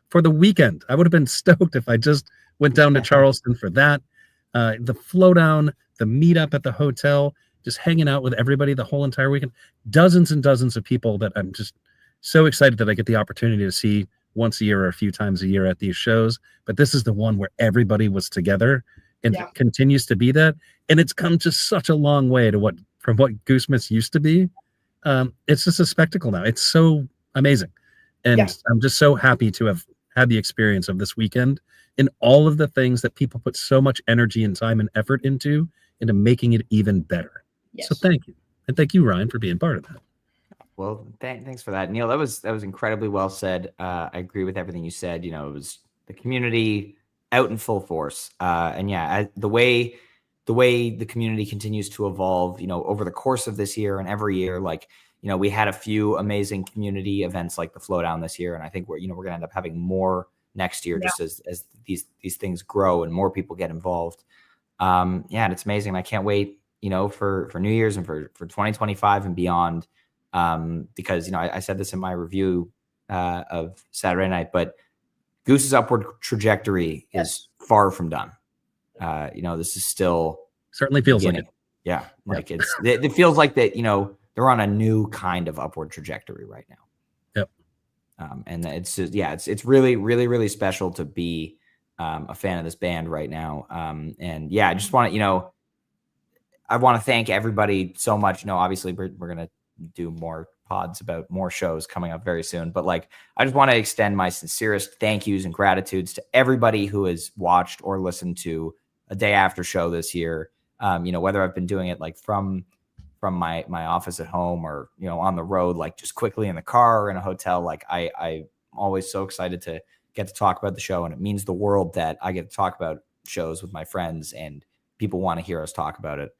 for the weekend. I would have been stoked if I just went down to Charleston for that. The flow down, the meetup at the hotel, just hanging out with everybody the whole entire weekend. Dozens and dozens of people that I'm just so excited that I get the opportunity to see once a year or a few times a year at these shows. But this is the one where everybody was together and continues to be that. And it's come just such a long way to from what Goosemas used to be. It's just a spectacle now. It's so amazing. And I'm just so happy to have had the experience of this weekend and all of the things that people put so much energy and time and effort into making it even better. So thank you. And thank you, Ryan, for being part of that. Well, thanks for that, Neil. That was incredibly well said. I agree with everything you said. You know, it was the community out in full force. And the way the community continues to evolve, you know, over the course of this year and every year, like, you know, we had a few amazing community events like the Flowdown this year. And I think we're going to end up having more next year, just as these things grow and more people get involved. And it's amazing. I can't wait, for New Year's and for 2025 and beyond. Because, I said this in my review of Saturday night, but Goose's upward trajectory is far from done. This is still certainly feels beginning. like it. Yeah. Like it feels like that, they're on a new kind of upward trajectory right now. Yep. And it's just, it's really, really, really special to be a fan of this band right now. I just want to, I want to thank everybody so much. Obviously we're going to do more pods about more shows coming up very soon, but I just want to extend my sincerest thank yous and gratitudes to everybody who has watched or listened to a day after show this year. Whether I've been doing it from my office at home or, on the road, just quickly in the car or in a hotel, I'm always so excited to get to talk about the show. And it means the world that I get to talk about shows with my friends and people want to hear us talk about it.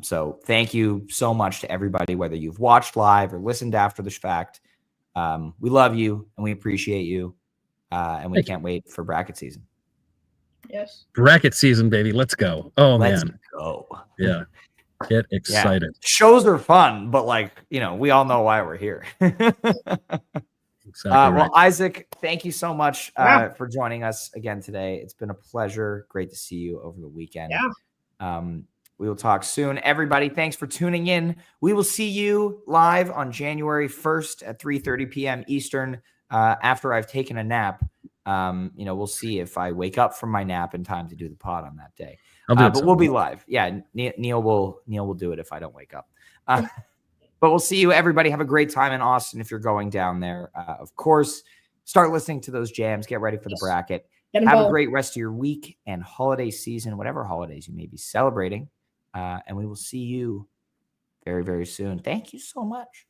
So thank you so much to everybody, whether you've watched live or listened after the fact. We love you and we appreciate you. And we can't wait for bracket season. Yes. Bracket season, baby. Let's go. Oh, Let's man. go. Yeah. Get excited. Yeah. Shows are fun, but we all know why we're here. Exactly right. Well, Isaac, thank you so much for joining us again today. It's been a pleasure. Great to see you over the weekend. Yeah. We will talk soon. Everybody, thanks for tuning in. We will see you live on January 1st at 3:30 p.m. Eastern after I've taken a nap. We'll see if I wake up from my nap in time to do the pod on that day. But we'll be live. Yeah, Neil will do it if I don't wake up. But we'll see you, everybody. Have a great time in Austin if you're going down there. Of course, start listening to those jams. Get ready for the bracket. Have a great rest of your week and holiday season, whatever holidays you may be celebrating. And we will see you very, very soon. Thank you so much.